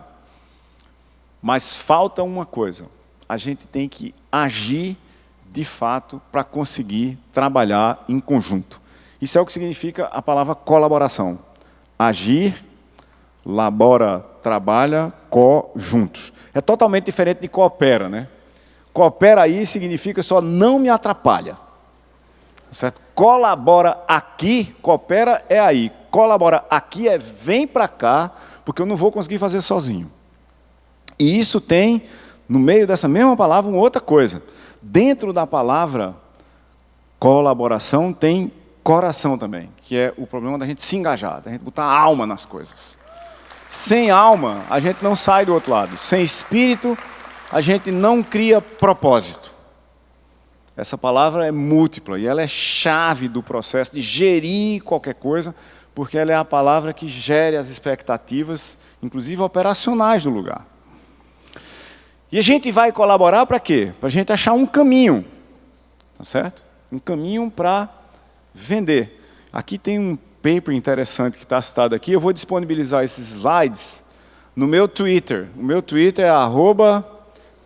Mas falta uma coisa. A gente tem que agir de fato para conseguir trabalhar em conjunto. Isso é o que significa a palavra colaboração. Agir, labora, trabalha, juntos. É totalmente diferente de coopera, né? Coopera aí significa só não me atrapalha. Certo? Colabora aqui, coopera é aí. Colabora aqui é vem para cá, porque eu não vou conseguir fazer sozinho. E isso tem, no meio dessa mesma palavra, uma outra coisa. Dentro da palavra colaboração tem coração também, que é o problema da gente se engajar, da gente botar alma nas coisas. Sem alma, a gente não sai do outro lado. Sem espírito, a gente não cria propósito. Essa palavra é múltipla e ela é chave do processo de gerir qualquer coisa, porque ela é a palavra que gere as expectativas, inclusive operacionais do lugar. E a gente vai colaborar para quê? Para a gente achar um caminho, tá certo? Um caminho para vender. Aqui tem um paper interessante que está citado aqui. Eu vou disponibilizar esses slides no meu Twitter. O meu Twitter é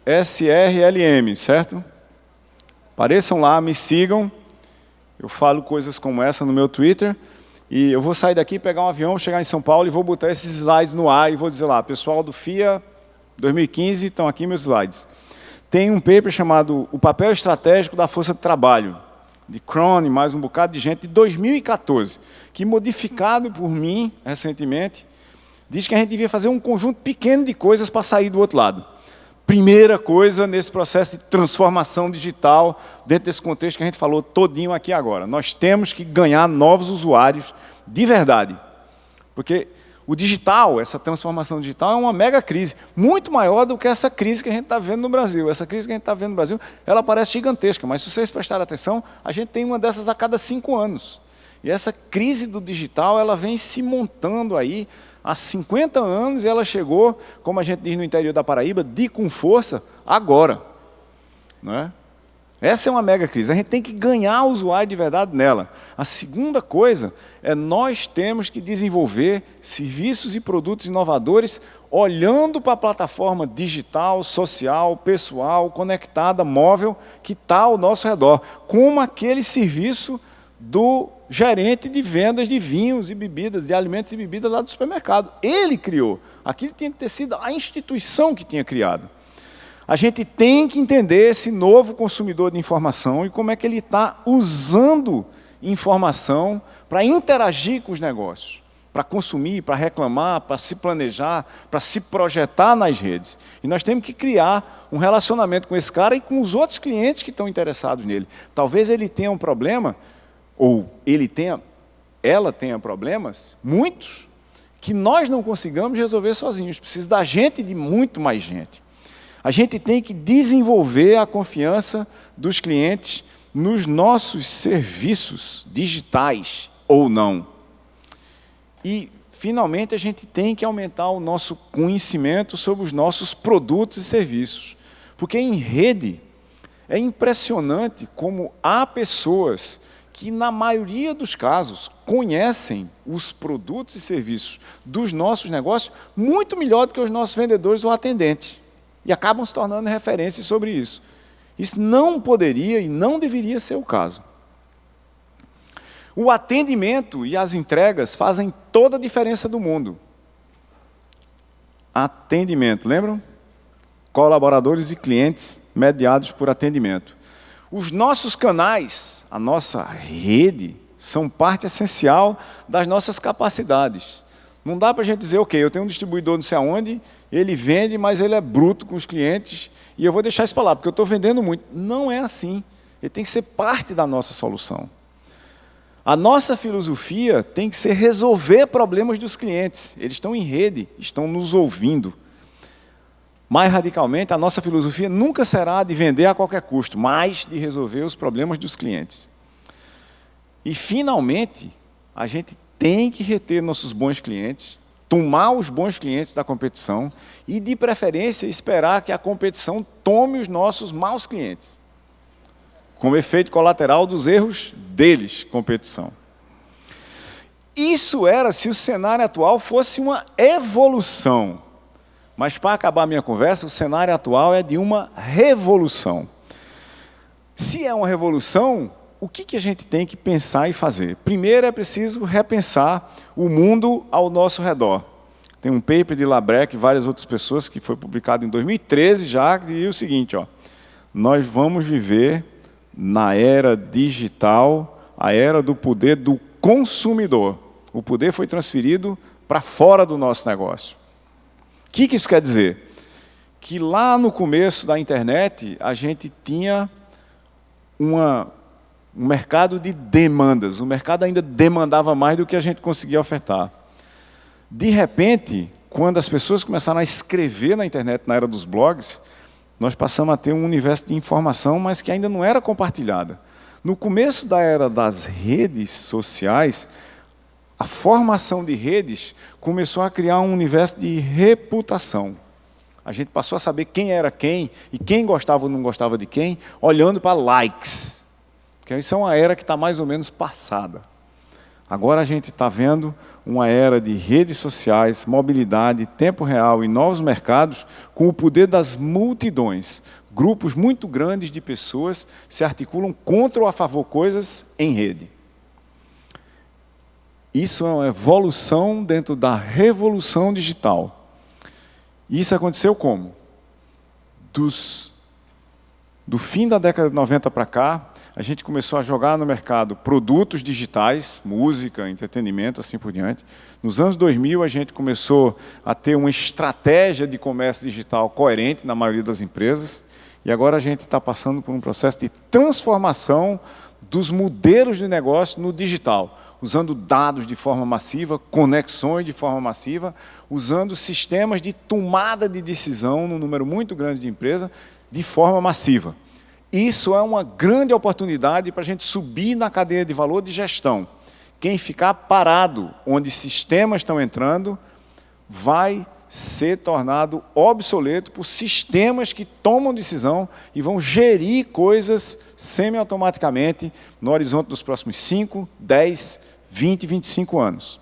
@SRLM, certo? Apareçam lá, me sigam. Eu falo coisas como essa no meu Twitter. E eu vou sair daqui, pegar um avião, chegar em São Paulo e vou botar esses slides no ar e vou dizer lá, pessoal do FIA 2015, estão aqui meus slides. Tem um paper chamado O Papel Estratégico da Força de Trabalho, de Krohn e mais um bocado de gente, de 2014, que, modificado por mim recentemente, diz que a gente devia fazer um conjunto pequeno de coisas para sair do outro lado. Primeira coisa nesse processo de transformação digital, dentro desse contexto que a gente falou todinho aqui agora. Nós temos que ganhar novos usuários de verdade. Porque o digital, essa transformação digital é uma mega crise, muito maior do que essa crise que a gente está vendo no Brasil. Essa crise que a gente está vendo no Brasil, ela parece gigantesca, mas se vocês prestarem atenção, a gente tem uma dessas a cada 5 anos. E essa crise do digital, ela vem se montando aí há 50 anos e ela chegou, como a gente diz no interior da Paraíba, com força agora. Não é? Essa é uma mega crise. A gente tem que ganhar o usuário de verdade nela. A segunda coisa é nós temos que desenvolver serviços e produtos inovadores olhando para a plataforma digital, social, pessoal, conectada, móvel, que está ao nosso redor, como aquele serviço do gerente de vendas de vinhos e bebidas, de alimentos e bebidas lá do supermercado. Ele criou. Aquilo tinha que ter sido a instituição que tinha criado. A gente tem que entender esse novo consumidor de informação e como é que ele está usando informação para interagir com os negócios, para consumir, para reclamar, para se planejar, para se projetar nas redes. E nós temos que criar um relacionamento com esse cara e com os outros clientes que estão interessados nele. Talvez ele tenha um problema, ou ela tenha problemas, muitos, que nós não consigamos resolver sozinhos. Precisa da gente e de muito mais gente. A gente tem que desenvolver a confiança dos clientes nos nossos serviços digitais ou não. E, finalmente, a gente tem que aumentar o nosso conhecimento sobre os nossos produtos e serviços. Porque em rede É impressionante como há pessoas que, na maioria dos casos, conhecem os produtos e serviços dos nossos negócios muito melhor do que os nossos vendedores ou atendentes. E acabam se tornando referências sobre isso. Isso não poderia e não deveria ser o caso. O atendimento e as entregas fazem toda a diferença do mundo. Atendimento, lembram? Colaboradores e clientes mediados por atendimento. Os nossos canais, a nossa rede, são parte essencial das nossas capacidades. Não dá para a gente dizer, ok, eu tenho um distribuidor não sei aonde, ele vende, mas ele é bruto com os clientes, e eu vou deixar isso para lá, porque eu estou vendendo muito. Não é assim. Ele tem que ser parte da nossa solução. A nossa filosofia tem que ser resolver problemas dos clientes. Eles estão em rede, estão nos ouvindo. Mais radicalmente, a nossa filosofia nunca será de vender a qualquer custo, mas de resolver os problemas dos clientes. E, finalmente, a gente tem que reter nossos bons clientes, tomar os bons clientes da competição e, de preferência, esperar que a competição tome os nossos maus clientes, como efeito colateral dos erros deles, competição. Isso era se o cenário atual fosse uma evolução. Mas, para acabar a minha conversa, o cenário atual é de uma revolução. Se é uma revolução, o que a gente tem que pensar e fazer? Primeiro é preciso repensar o mundo ao nosso redor. Tem um paper de Labrec e várias outras pessoas, que foi publicado em 2013 já, que diz o seguinte, nós vamos viver na era digital, a era do poder do consumidor. O poder foi transferido para fora do nosso negócio. O que isso quer dizer? Que lá no começo da internet, a gente tinha um mercado de demandas. O mercado ainda demandava mais do que a gente conseguia ofertar. De repente, quando as pessoas começaram a escrever na internet, na era dos blogs, nós passamos a ter um universo de informação, mas que ainda não era compartilhada. No começo da era das redes sociais, a formação de redes começou a criar um universo de reputação. A gente passou a saber quem era quem e quem gostava ou não gostava de quem, olhando para likes. Porque isso é uma era que está mais ou menos passada. Agora a gente está vendo uma era de redes sociais, mobilidade, tempo real e novos mercados com o poder das multidões. Grupos muito grandes de pessoas se articulam contra ou a favor coisas em rede. Isso é uma evolução dentro da revolução digital. Isso aconteceu como? Do fim da década de 90 para cá, a gente começou a jogar no mercado produtos digitais, música, entretenimento, assim por diante. Nos anos 2000, a gente começou a ter uma estratégia de comércio digital coerente na maioria das empresas. E agora a gente está passando por um processo de transformação dos modelos de negócio no digital, usando dados de forma massiva, conexões de forma massiva, usando sistemas de tomada de decisão num número muito grande de empresas de forma massiva. Isso é uma grande oportunidade para a gente subir na cadeia de valor de gestão. Quem ficar parado onde sistemas estão entrando vai ser tornado obsoleto por sistemas que tomam decisão e vão gerir coisas semi-automaticamente no horizonte dos próximos 5, 10, 20, 25 anos.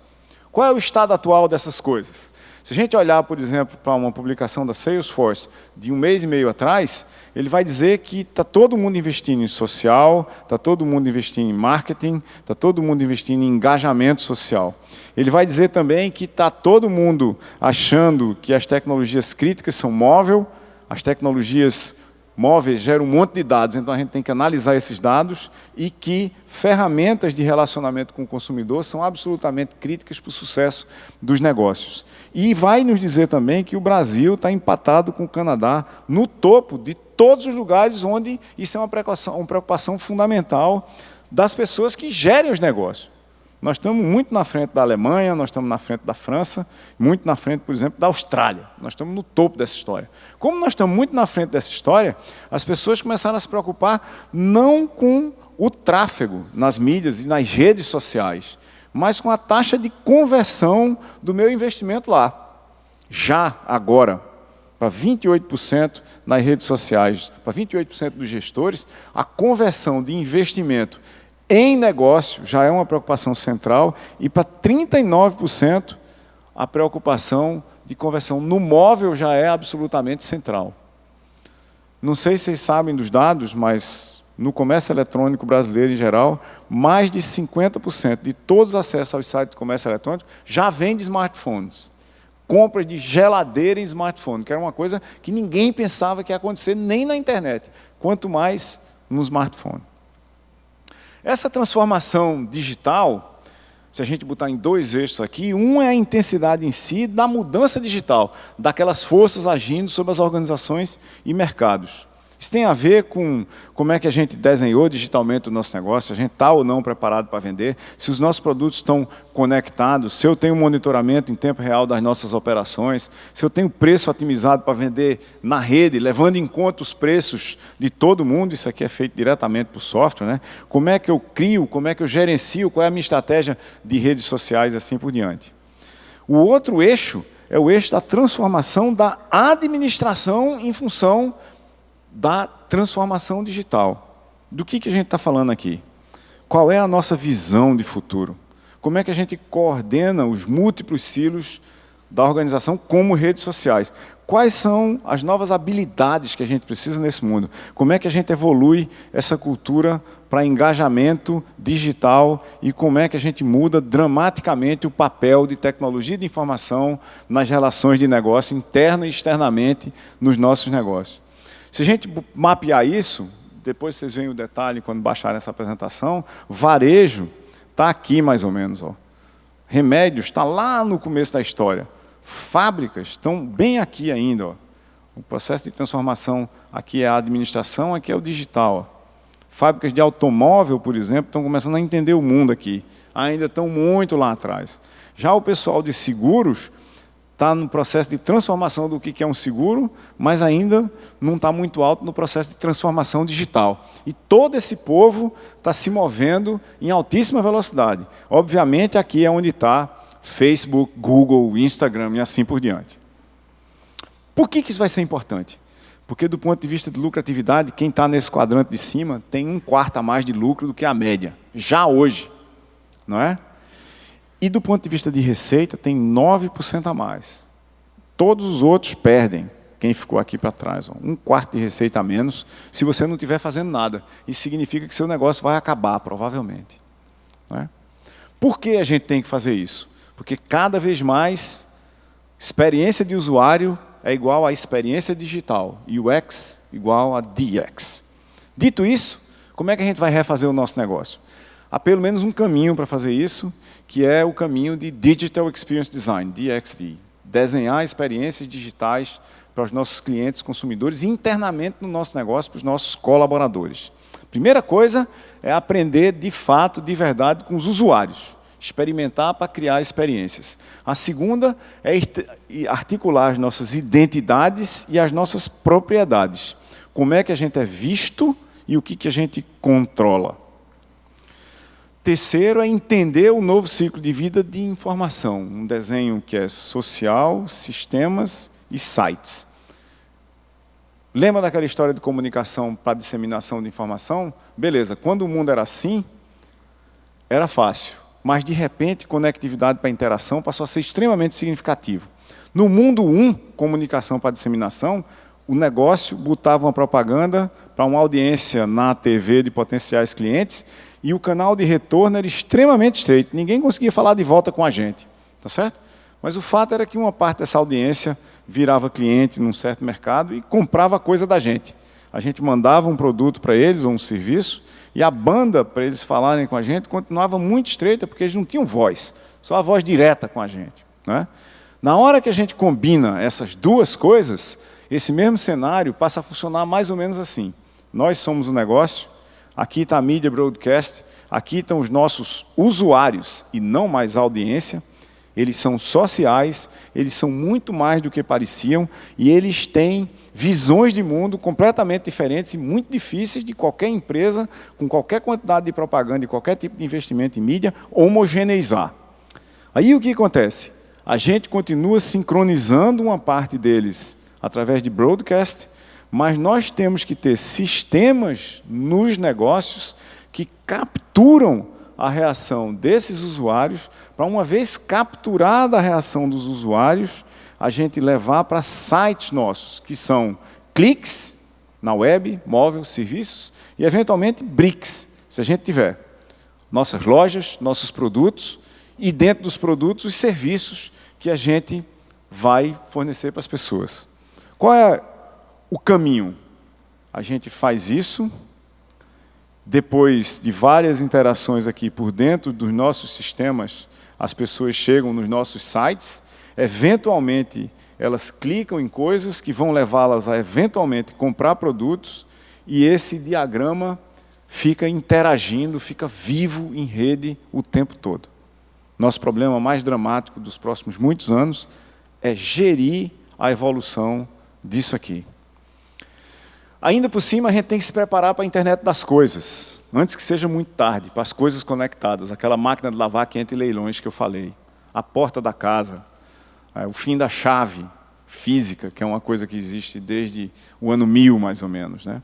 Qual é o estado atual dessas coisas? Se a gente olhar, por exemplo, para uma publicação da Salesforce de 1 mês e meio atrás, ele vai dizer que está todo mundo investindo em social, está todo mundo investindo em marketing, está todo mundo investindo em engajamento social. Ele vai dizer também que está todo mundo achando que as tecnologias críticas são móveis, as tecnologias móveis geram um monte de dados, então a gente tem que analisar esses dados e que ferramentas de relacionamento com o consumidor são absolutamente críticas para o sucesso dos negócios. E vai nos dizer também que o Brasil está empatado com o Canadá no topo de todos os lugares onde isso é uma preocupação fundamental das pessoas que gerem os negócios. Nós estamos muito na frente da Alemanha, nós estamos na frente da França, muito na frente, por exemplo, da Austrália. Nós estamos no topo dessa história. Como nós estamos muito na frente dessa história, as pessoas começaram a se preocupar não com o tráfego nas mídias e nas redes sociais, mas com a taxa de conversão do meu investimento lá. Já agora, para 28% nas redes sociais, para 28% dos gestores, a conversão de investimento em negócio já é uma preocupação central, e para 39% a preocupação de conversão no móvel já é absolutamente central. Não sei se vocês sabem dos dados, mas no comércio eletrônico brasileiro em geral, mais de 50% de todos os acessos aos sites de comércio eletrônico já vem de smartphones. Compras de geladeira em smartphone, que era uma coisa que ninguém pensava que ia acontecer nem na internet, quanto mais no smartphone. Essa transformação digital, se a gente botar em dois eixos aqui, um é a intensidade em si da mudança digital, daquelas forças agindo sobre as organizações e mercados. Isso tem a ver com como é que a gente desenhou digitalmente o nosso negócio, se a gente está ou não preparado para vender, se os nossos produtos estão conectados, se eu tenho monitoramento em tempo real das nossas operações, se eu tenho preço otimizado para vender na rede, levando em conta os preços de todo mundo, isso aqui é feito diretamente por software, né? Como é que eu crio, como é que eu gerencio, qual é a minha estratégia de redes sociais e assim por diante. O outro eixo é o eixo da transformação da administração em função da transformação digital. Do que a gente está falando aqui? Qual é a nossa visão de futuro? Como é que a gente coordena os múltiplos silos da organização como redes sociais? Quais são as novas habilidades que a gente precisa nesse mundo? Como é que a gente evolui essa cultura para engajamento digital e como é que a gente muda dramaticamente o papel de tecnologia de informação nas relações de negócio interna e externamente nos nossos negócios? Se a gente mapear isso, depois vocês veem o detalhe quando baixarem essa apresentação, varejo está aqui mais ou menos. Ó. Remédios está lá no começo da história. Fábricas estão bem aqui ainda. Ó. O processo de transformação aqui é a administração, aqui é o digital. Ó. Fábricas de automóvel, por exemplo, estão começando a entender o mundo aqui. Ainda estão muito lá atrás. Já o pessoal de seguros está no processo de transformação do que é um seguro, mas ainda não está muito alto no processo de transformação digital. E todo esse povo está se movendo em altíssima velocidade. Obviamente, aqui é onde está Facebook, Google, Instagram e assim por diante. Por que isso vai ser importante? Porque, do ponto de vista de lucratividade, quem está nesse quadrante de cima tem 1/4 a mais de lucro do que a média, já hoje. Não é? E do ponto de vista de receita, tem 9% a mais. Todos os outros perdem, quem ficou aqui para trás. Ó. 1/4 de receita a menos, se você não estiver fazendo nada. Isso significa que seu negócio vai acabar, provavelmente. Não é? Por que a gente tem que fazer isso? Porque cada vez mais, experiência de usuário é igual a experiência digital. UX igual a DX. Dito isso, como é que a gente vai refazer o nosso negócio? Há pelo menos um caminho para fazer isso, que é o caminho de Digital Experience Design, DXD. Desenhar experiências digitais para os nossos clientes, consumidores, e internamente no nosso negócio, para os nossos colaboradores. Primeira coisa é aprender de fato, de verdade, com os usuários. Experimentar para criar experiências. A segunda é articular as nossas identidades e as nossas propriedades. Como é que a gente é visto e o que a gente controla. Terceiro é entender o novo ciclo de vida de informação, um desenho que é social, sistemas e sites. Lembra daquela história de comunicação para disseminação de informação? Beleza, quando o mundo era assim, era fácil, mas de repente conectividade para interação passou a ser extremamente significativo. No mundo 1, comunicação para disseminação, o negócio botava uma propaganda para uma audiência na TV de potenciais clientes e o canal de retorno era extremamente estreito. Ninguém conseguia falar de volta com a gente, tá certo? Mas o fato era que uma parte dessa audiência virava cliente num certo mercado e comprava coisa da gente. A gente mandava um produto para eles ou um serviço e a banda, para eles falarem com a gente, continuava muito estreita porque eles não tinham voz, só a voz direta com a gente. Né? Na hora que a gente combina essas duas coisas, esse mesmo cenário passa a funcionar mais ou menos assim. Nós somos um negócio, aqui está a mídia broadcast, aqui estão os nossos usuários e não mais a audiência. Eles são sociais, eles são muito mais do que pareciam e eles têm visões de mundo completamente diferentes e muito difíceis de qualquer empresa, com qualquer quantidade de propaganda e qualquer tipo de investimento em mídia, homogeneizar. Aí o que acontece? A gente continua sincronizando uma parte deles através de broadcast, mas nós temos que ter sistemas nos negócios que capturam a reação desses usuários, para uma vez capturada a reação dos usuários, a gente levar para sites nossos, que são cliques na web, móvel, serviços, e eventualmente bricks, se a gente tiver. Nossas lojas, nossos produtos, e dentro dos produtos, os serviços que a gente vai fornecer para as pessoas. Qual é o caminho? A gente faz isso, depois de várias interações aqui por dentro dos nossos sistemas, as pessoas chegam nos nossos sites, eventualmente elas clicam em coisas que vão levá-las a eventualmente comprar produtos, e esse diagrama fica interagindo, fica vivo em rede o tempo todo. Nosso problema mais dramático dos próximos muitos anos é gerir a evolução disso aqui. Ainda por cima, a gente tem que se preparar para a internet das coisas, antes que seja muito tarde, para as coisas conectadas, aquela máquina de lavar quente e leilões que eu falei, a porta da casa, o fim da chave física, que é uma coisa que existe desde o ano 1000, mais ou menos, né?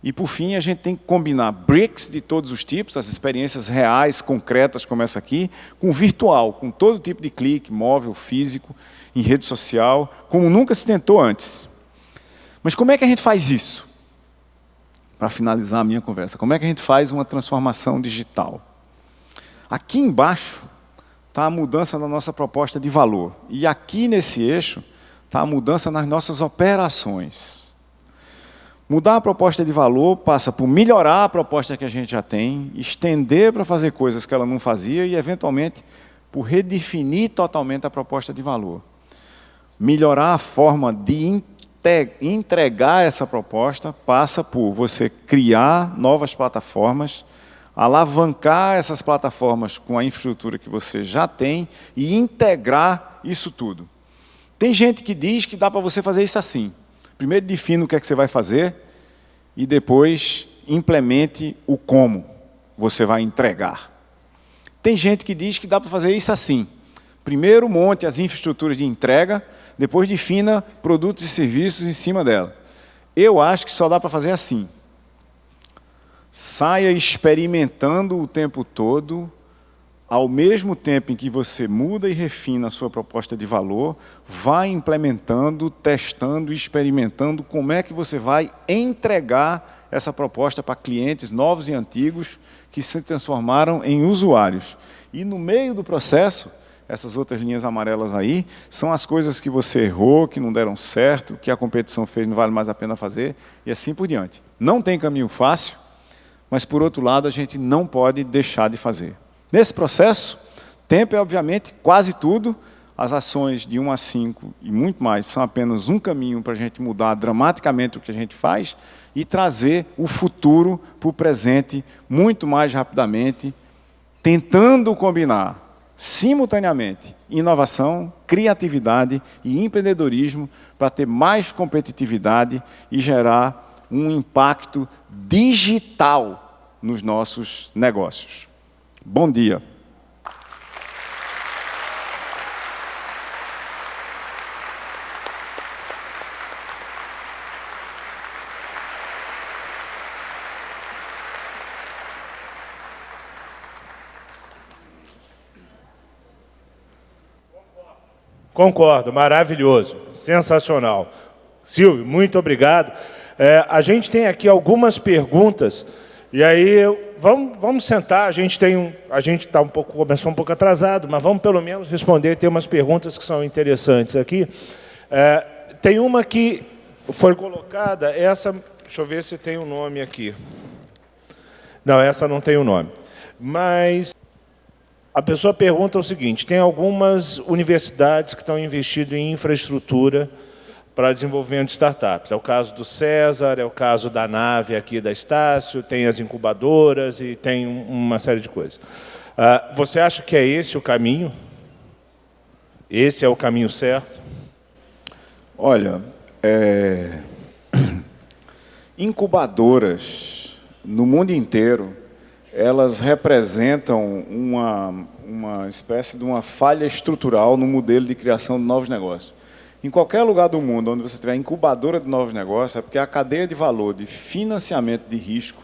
E, por fim, a gente tem que combinar bricks de todos os tipos, as experiências reais, concretas, como essa aqui, com virtual, com todo tipo de clique, móvel, físico, em rede social, como nunca se tentou antes. Mas como é que a gente faz isso? Para finalizar a minha conversa, como é que a gente faz uma transformação digital? Aqui embaixo está a mudança na nossa proposta de valor. E aqui nesse eixo está a mudança nas nossas operações. Mudar a proposta de valor passa por melhorar a proposta que a gente já tem, estender para fazer coisas que ela não fazia e, eventualmente, por redefinir totalmente a proposta de valor. Melhorar a forma de entregar essa proposta passa por você criar novas plataformas, alavancar essas plataformas com a infraestrutura que você já tem e integrar isso tudo. Tem gente que diz que dá para você fazer isso assim. Primeiro defina o que é que você vai fazer e depois implemente o como você vai entregar. Tem gente que diz que dá para fazer isso assim. Primeiro monte as infraestruturas de entrega, depois defina produtos e serviços em cima dela. Eu acho que só dá para fazer assim. Saia experimentando o tempo todo, ao mesmo tempo em que você muda e refina a sua proposta de valor, vai implementando, testando e experimentando como é que você vai entregar essa proposta para clientes novos e antigos que se transformaram em usuários. E no meio do processo, essas outras linhas amarelas aí, são as coisas que você errou, que não deram certo, que a competição fez, não vale mais a pena fazer, e assim por diante. Não tem caminho fácil, mas, por outro lado, a gente não pode deixar de fazer. Nesse processo, tempo é, obviamente, quase tudo. As ações de 1 a 5 e muito mais são apenas um caminho para a gente mudar dramaticamente o que a gente faz e trazer o futuro para o presente muito mais rapidamente, tentando combinar simultaneamente inovação, criatividade e empreendedorismo para ter mais competitividade e gerar um impacto digital nos nossos negócios. Bom dia. Concordo, maravilhoso, sensacional. Silvio, muito obrigado. A gente tem aqui algumas perguntas, e aí vamos sentar, a gente tá começou um pouco atrasado, mas vamos pelo menos responder, tem umas perguntas que são interessantes aqui. Tem uma que foi colocada, essa, deixa eu ver se tem um nome aqui. Não, essa não tem um nome. Mas a pessoa pergunta o seguinte: tem algumas universidades que estão investindo em infraestrutura para desenvolvimento de startups. É o caso do César, é o caso da nave aqui da Estácio, tem as incubadoras e tem uma série de coisas. Você acha que é esse o caminho? Esse é o caminho certo? Olha, incubadoras no mundo inteiro, elas representam uma espécie de uma falha estrutural no modelo de criação de novos negócios. Em qualquer lugar do mundo onde você tiver incubadora de novos negócios, é porque a cadeia de valor de financiamento de risco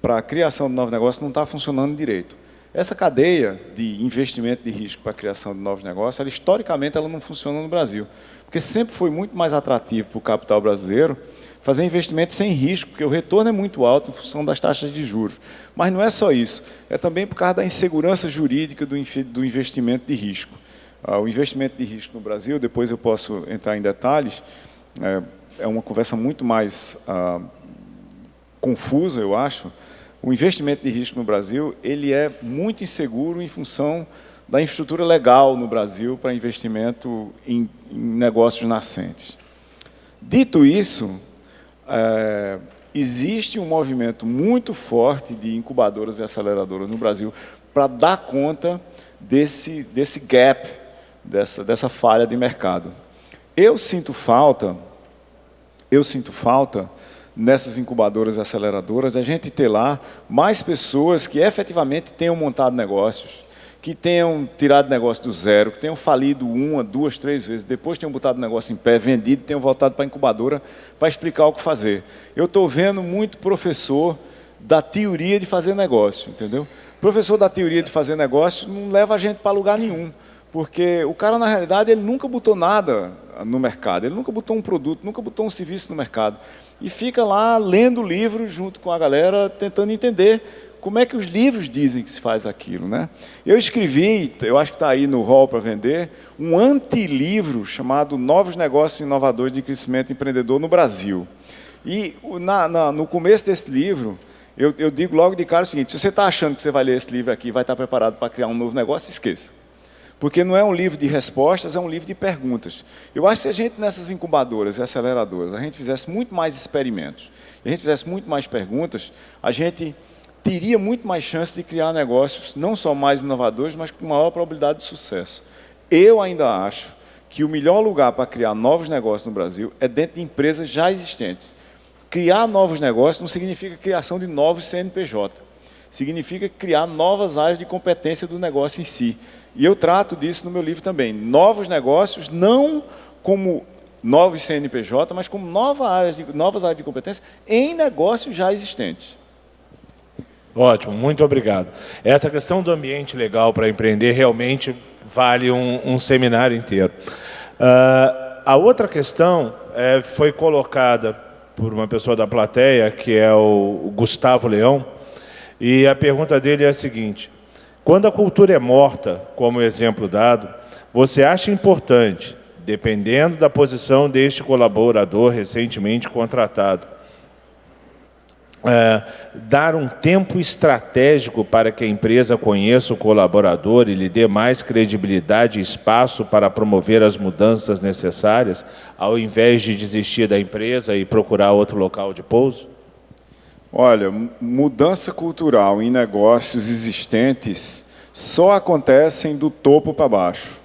para a criação de novos negócios não está funcionando direito. Essa cadeia de investimento de risco para a criação de novos negócios, historicamente, ela não funciona no Brasil. Porque sempre foi muito mais atrativo para o capital brasileiro fazer investimento sem risco, porque o retorno é muito alto em função das taxas de juros. Mas não é só isso, é também por causa da insegurança jurídica do investimento de risco. O investimento de risco no Brasil, depois eu posso entrar em detalhes, é uma conversa muito mais confusa, eu acho. O investimento de risco no Brasil, ele é muito inseguro em função da infraestrutura legal no Brasil para investimento em negócios nascentes. Dito isso, existe um movimento muito forte de incubadoras e aceleradoras no Brasil para dar conta desse gap, dessa falha de mercado. Eu sinto falta nessas incubadoras e aceleradoras, a gente ter lá mais pessoas que efetivamente tenham montado negócios, que tenham tirado negócio do zero, que tenham falido 1, 2, 3 vezes, depois tenham botado o negócio em pé, vendido, tenham voltado para a incubadora para explicar o que fazer. Eu estou vendo muito professor da teoria de fazer negócio, entendeu? Professor da teoria de fazer negócio não leva a gente para lugar nenhum, porque o cara, na realidade, ele nunca botou nada no mercado, ele nunca botou um produto, nunca botou um serviço no mercado, e fica lá lendo livros junto com a galera, tentando entender como é que os livros dizem que se faz aquilo, né? Eu escrevi, eu acho que está aí no hall para vender, um antilivro chamado Novos Negócios Inovadores de Crescimento Empreendedor no Brasil. E no começo desse livro, eu digo logo de cara o seguinte: se você está achando que você vai ler esse livro aqui e vai estar preparado para criar um novo negócio, esqueça. Porque não é um livro de respostas, é um livro de perguntas. Eu acho que se a gente, nessas incubadoras e aceleradoras, a gente fizesse muito mais experimentos, a gente fizesse muito mais perguntas, a gente teria muito mais chance de criar negócios, não só mais inovadores, mas com maior probabilidade de sucesso. Eu ainda acho que o melhor lugar para criar novos negócios no Brasil é dentro de empresas já existentes. Criar novos negócios não significa criação de novos CNPJ. Significa criar novas áreas de competência do negócio em si. E eu trato disso no meu livro também. Novos negócios, não como novos CNPJ, mas como novas áreas de competência em negócios já existentes. Ótimo, muito obrigado. Essa questão do ambiente legal para empreender realmente vale um seminário inteiro. A outra questão foi colocada por uma pessoa da plateia, que é o Gustavo Leão, e a pergunta dele é a seguinte: quando a cultura é morta, como o exemplo dado, você acha importante, dependendo da posição deste colaborador recentemente contratado, dar um tempo estratégico para que a empresa conheça o colaborador e lhe dê mais credibilidade e espaço para promover as mudanças necessárias, ao invés de desistir da empresa e procurar outro local de pouso? Olha, mudança cultural em negócios existentes só acontecem do topo para baixo.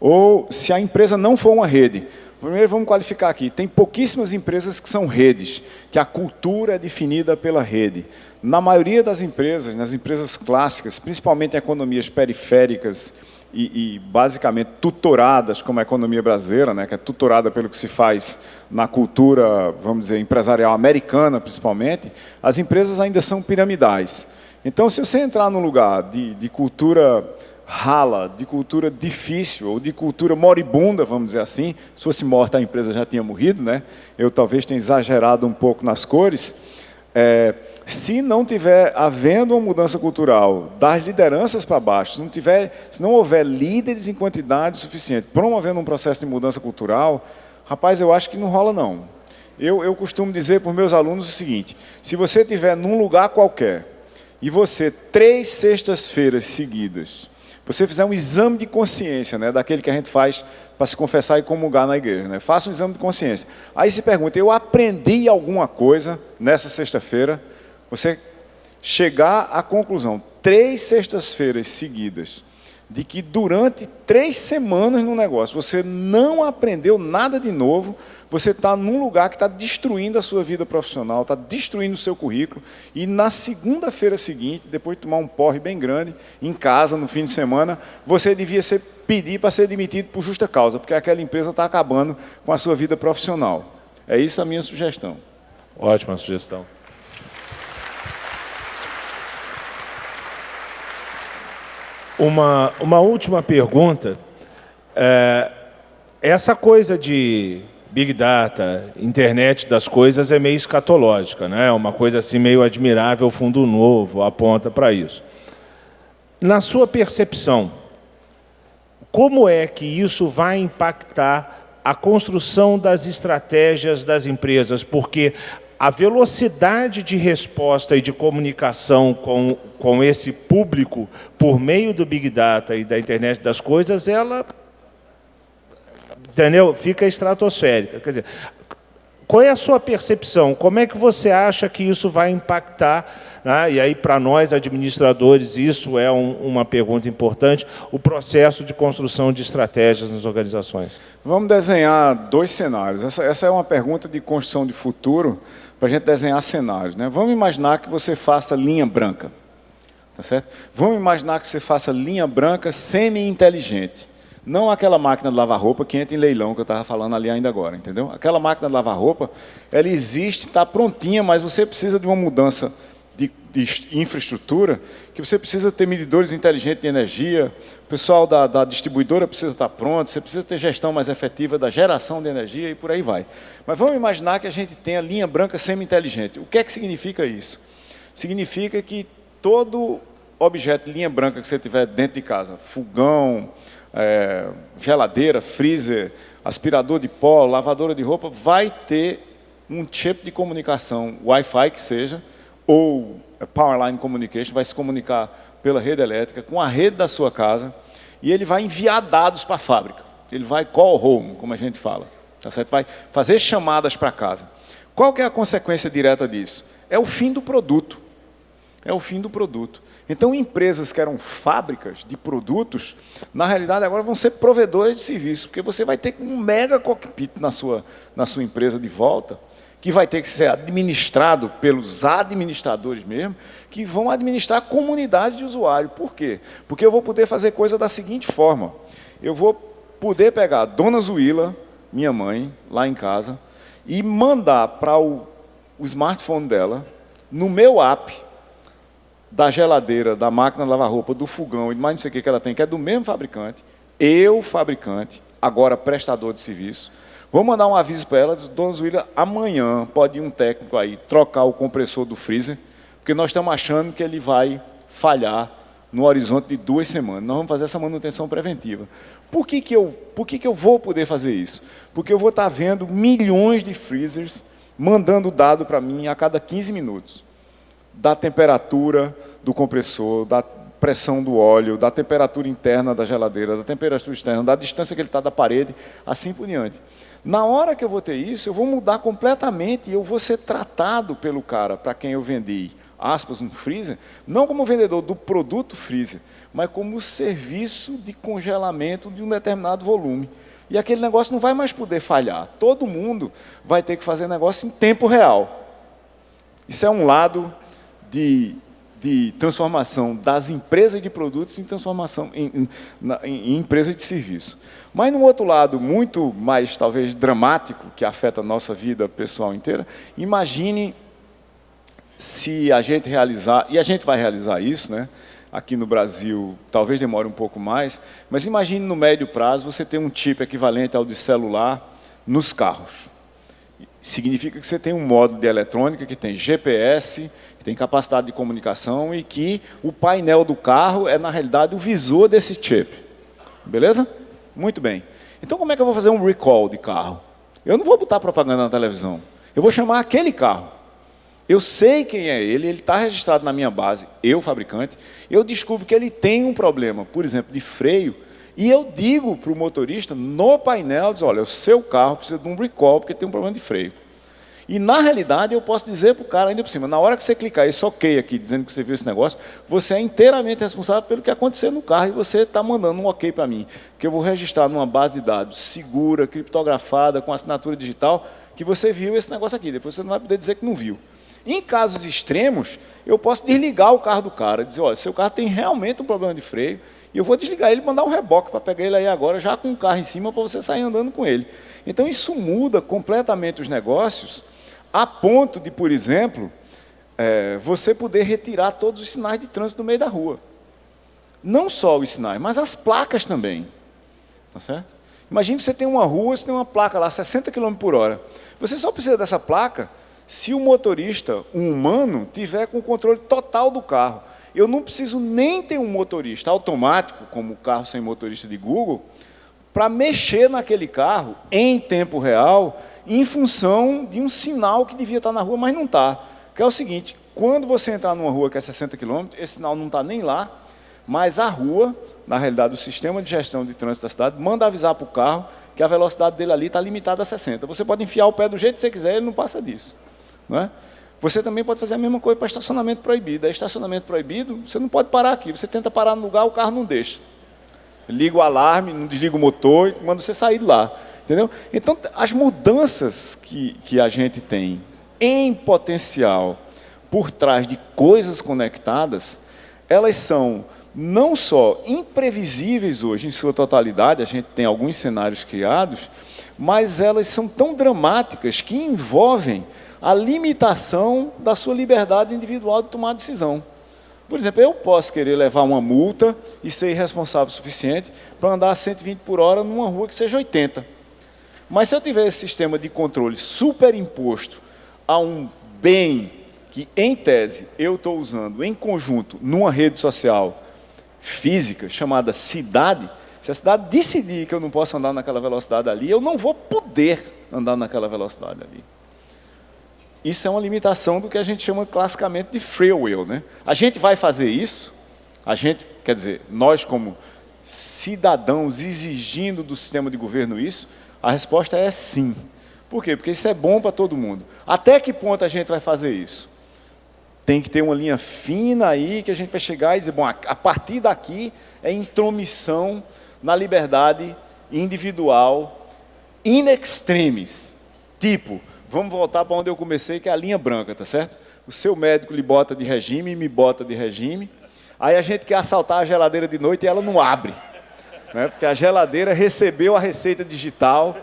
Ou se a empresa não for uma rede. Primeiro vamos qualificar aqui, tem pouquíssimas empresas que são redes, que a cultura é definida pela rede. Na maioria das empresas, nas empresas clássicas, principalmente em economias periféricas e basicamente tutoradas, como a economia brasileira, né, que é tutorada pelo que se faz na cultura, vamos dizer, empresarial americana, principalmente, as empresas ainda são piramidais. Então, se você entrar num lugar de cultura rala, de cultura difícil, ou de cultura moribunda, vamos dizer assim, se fosse morta a empresa já tinha morrido, né? Eu talvez tenha exagerado um pouco nas cores. Se não tiver havendo uma mudança cultural das lideranças para baixo, se não houver líderes em quantidade suficiente promovendo um processo de mudança cultural, rapaz, eu acho que não rola não. Eu costumo dizer para os meus alunos o seguinte: se você estiver num lugar qualquer e você 3 sextas-feiras seguidas, você fizer um exame de consciência, né, daquele que a gente faz para se confessar e comungar na igreja, né? Faça um exame de consciência. Aí se pergunta: eu aprendi alguma coisa nessa sexta-feira? Você chegar à conclusão, 3 sextas-feiras seguidas, de que durante 3 semanas no negócio você não aprendeu nada de novo, você está num lugar que está destruindo a sua vida profissional, está destruindo o seu currículo, e na segunda-feira seguinte, depois de tomar um porre bem grande, em casa, no fim de semana, você devia pedir para ser demitido por justa causa, porque aquela empresa está acabando com a sua vida profissional. É isso a minha sugestão. Ótima sugestão. Uma última pergunta. Essa coisa de Big Data, internet das coisas, é meio escatológica, né? É uma coisa assim meio admirável, fundo novo, aponta para isso. Na sua percepção, como é que isso vai impactar a construção das estratégias das empresas? Porque a velocidade de resposta e de comunicação com esse público por meio do Big Data e da internet das coisas, ela, entendeu? Fica estratosférica. Quer dizer, qual é a sua percepção? Como é que você acha que isso vai impactar, né? E aí, para nós, administradores, isso é uma pergunta importante, o processo de construção de estratégias nas organizações. Vamos desenhar 2 cenários. Essa é uma pergunta de construção de futuro, para a gente desenhar cenários, né? Vamos imaginar que você faça linha branca, tá certo? Vamos imaginar que você faça linha branca semi-inteligente. Não aquela máquina de lavar roupa que entra em leilão, que eu estava falando ali ainda agora, entendeu? Aquela máquina de lavar roupa, ela existe, está prontinha, mas você precisa de uma mudança de infraestrutura, que você precisa ter medidores inteligentes de energia, o pessoal da distribuidora precisa estar pronto, você precisa ter gestão mais efetiva da geração de energia e por aí vai. Mas vamos imaginar que a gente tenha linha branca semi-inteligente. O que é que significa isso? Significa que todo objeto de linha branca que você tiver dentro de casa, fogão, geladeira, freezer, aspirador de pó, lavadora de roupa, vai ter um chip de comunicação Wi-Fi que seja, ou Powerline Communication, vai se comunicar pela rede elétrica com a rede da sua casa, e ele vai enviar dados para a fábrica. Ele vai call home, como a gente fala, tá certo? Vai fazer chamadas para casa. Qual que é a consequência direta disso? É o fim do produto. É o fim do produto. Então, empresas que eram fábricas de produtos, na realidade agora vão ser provedores de serviço, porque você vai ter um mega cockpit na sua empresa de volta, que vai ter que ser administrado pelos administradores mesmo, que vão administrar a comunidade de usuário. Por quê? Porque eu vou poder fazer coisa da seguinte forma. Eu vou poder pegar a dona Zuíla, minha mãe, lá em casa, e mandar para o smartphone dela, no meu app, da geladeira, da máquina de lavar roupa, do fogão e mais não sei o que ela tem, que é do mesmo fabricante, eu, fabricante, agora prestador de serviço, vou mandar um aviso para ela, dona Zuíla, amanhã pode ir um técnico aí trocar o compressor do freezer, porque nós estamos achando que ele vai falhar no horizonte de 2 semanas. Nós vamos fazer essa manutenção preventiva. Por que eu vou poder fazer isso? Porque eu vou estar vendo milhões de freezers mandando dado para mim a cada 15 minutos. Da temperatura do compressor, da pressão do óleo, da temperatura interna da geladeira, da temperatura externa, da distância que ele está da parede, assim por diante. Na hora que eu vou ter isso, eu vou mudar completamente e eu vou ser tratado pelo cara para quem eu vendi, aspas, um freezer, não como vendedor do produto freezer, mas como serviço de congelamento de um determinado volume. E aquele negócio não vai mais poder falhar. Todo mundo vai ter que fazer negócio em tempo real. Isso é um lado de transformação das empresas de produtos em transformação em empresas de serviço. Mas, no outro lado, muito mais, talvez, dramático, que afeta a nossa vida pessoal inteira, imagine se a gente realizar, e a gente vai realizar isso, né? Aqui no Brasil, talvez demore um pouco mais, mas imagine no médio prazo você ter um chip equivalente ao de celular nos carros. Significa que você tem um módulo de eletrônica que tem GPS, que tem capacidade de comunicação e que o painel do carro é, na realidade, o visor desse chip. Beleza? Muito bem. Então, como é que eu vou fazer um recall de carro? Eu não vou botar propaganda na televisão. Eu vou chamar aquele carro. Eu sei quem é ele está registrado na minha base, eu, fabricante, eu descubro que ele tem um problema, por exemplo, de freio, e eu digo para o motorista, no painel, diz, olha, o seu carro precisa de um recall, porque tem um problema de freio. E, na realidade, eu posso dizer para o cara, ainda por cima, na hora que você clicar esse OK aqui, dizendo que você viu esse negócio, você é inteiramente responsável pelo que aconteceu no carro e você está mandando um OK para mim, que eu vou registrar numa base de dados segura, criptografada, com assinatura digital, que você viu esse negócio aqui. Depois você não vai poder dizer que não viu. Em casos extremos, eu posso desligar o carro do cara, dizer, olha, seu carro tem realmente um problema de freio, e eu vou desligar ele e mandar um reboque para pegar ele aí agora, já com o carro em cima, para você sair andando com ele. Então, isso muda completamente os negócios, a ponto de, por exemplo, você poder retirar todos os sinais de trânsito do meio da rua. Não só os sinais, mas as placas também. Tá certo? Imagine que você tem uma rua, você tem uma placa lá, 60 km por hora. Você só precisa dessa placa se o motorista, um humano, tiver com o controle total do carro. Eu não preciso nem ter um motorista automático, como o carro sem motorista de Google, para mexer naquele carro em tempo real, em função de um sinal que devia estar na rua, mas não está. Que é o seguinte, quando você entrar numa rua que é 60 km, esse sinal não está nem lá, mas a rua, na realidade, o sistema de gestão de trânsito da cidade, manda avisar para o carro que a velocidade dele ali está limitada a 60. Você pode enfiar o pé do jeito que você quiser, ele não passa disso. Não é? Você também pode fazer a mesma coisa para estacionamento proibido. Estacionamento proibido, você não pode parar aqui. Você tenta parar no lugar, o carro não deixa. Liga o alarme, não desliga o motor e manda você sair de lá. Entendeu? Então, as mudanças que a gente tem em potencial por trás de coisas conectadas, elas são não só imprevisíveis hoje em sua totalidade, a gente tem alguns cenários criados, mas elas são tão dramáticas que envolvem a limitação da sua liberdade individual de tomar decisão. Por exemplo, eu posso querer levar uma multa e ser irresponsável o suficiente para andar a 120 por hora numa rua que seja 80. Mas se eu tiver esse sistema de controle superimposto a um bem que, em tese, eu estou usando em conjunto numa rede social física chamada cidade, se a cidade decidir que eu não posso andar naquela velocidade ali, eu não vou poder andar naquela velocidade ali. Isso é uma limitação do que a gente chama classicamente de free will, né? A gente vai fazer isso, quer dizer, nós como cidadãos exigindo do sistema de governo isso, a resposta é sim. Por quê? Porque isso é bom para todo mundo. Até que ponto a gente vai fazer isso? Tem que ter uma linha fina aí que a gente vai chegar e dizer, bom, a partir daqui é intromissão na liberdade individual in extremis. Tipo, vamos voltar para onde eu comecei, que é a linha branca, tá certo? O seu médico lhe bota de regime, me bota de regime. Aí a gente quer assaltar a geladeira de noite e ela não abre. Né? Porque a geladeira recebeu a receita digital,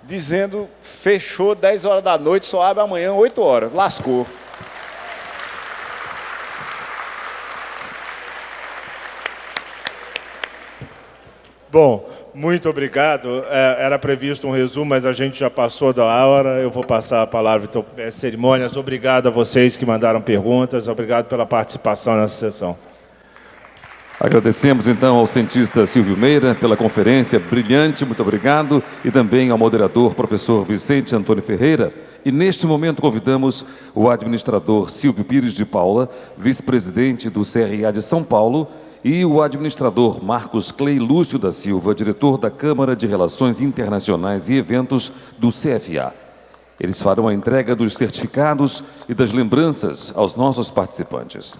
dizendo, fechou 10 horas da noite, só abre amanhã 8 horas. Lascou. Bom, muito obrigado. Era previsto um resumo, mas a gente já passou da hora. Eu vou passar a palavra, então, cerimônias. Obrigado a vocês que mandaram perguntas. Obrigado pela participação nessa sessão. Agradecemos, então, ao cientista Silvio Meira pela conferência brilhante, muito obrigado, e também ao moderador, professor Vicente Antônio Ferreira. E, neste momento, convidamos o administrador Silvio Pires de Paula, vice-presidente do CRA de São Paulo, e o administrador Marcos Clay Lúcio da Silva, diretor da Câmara de Relações Internacionais e Eventos do CFA. Eles farão a entrega dos certificados e das lembranças aos nossos participantes.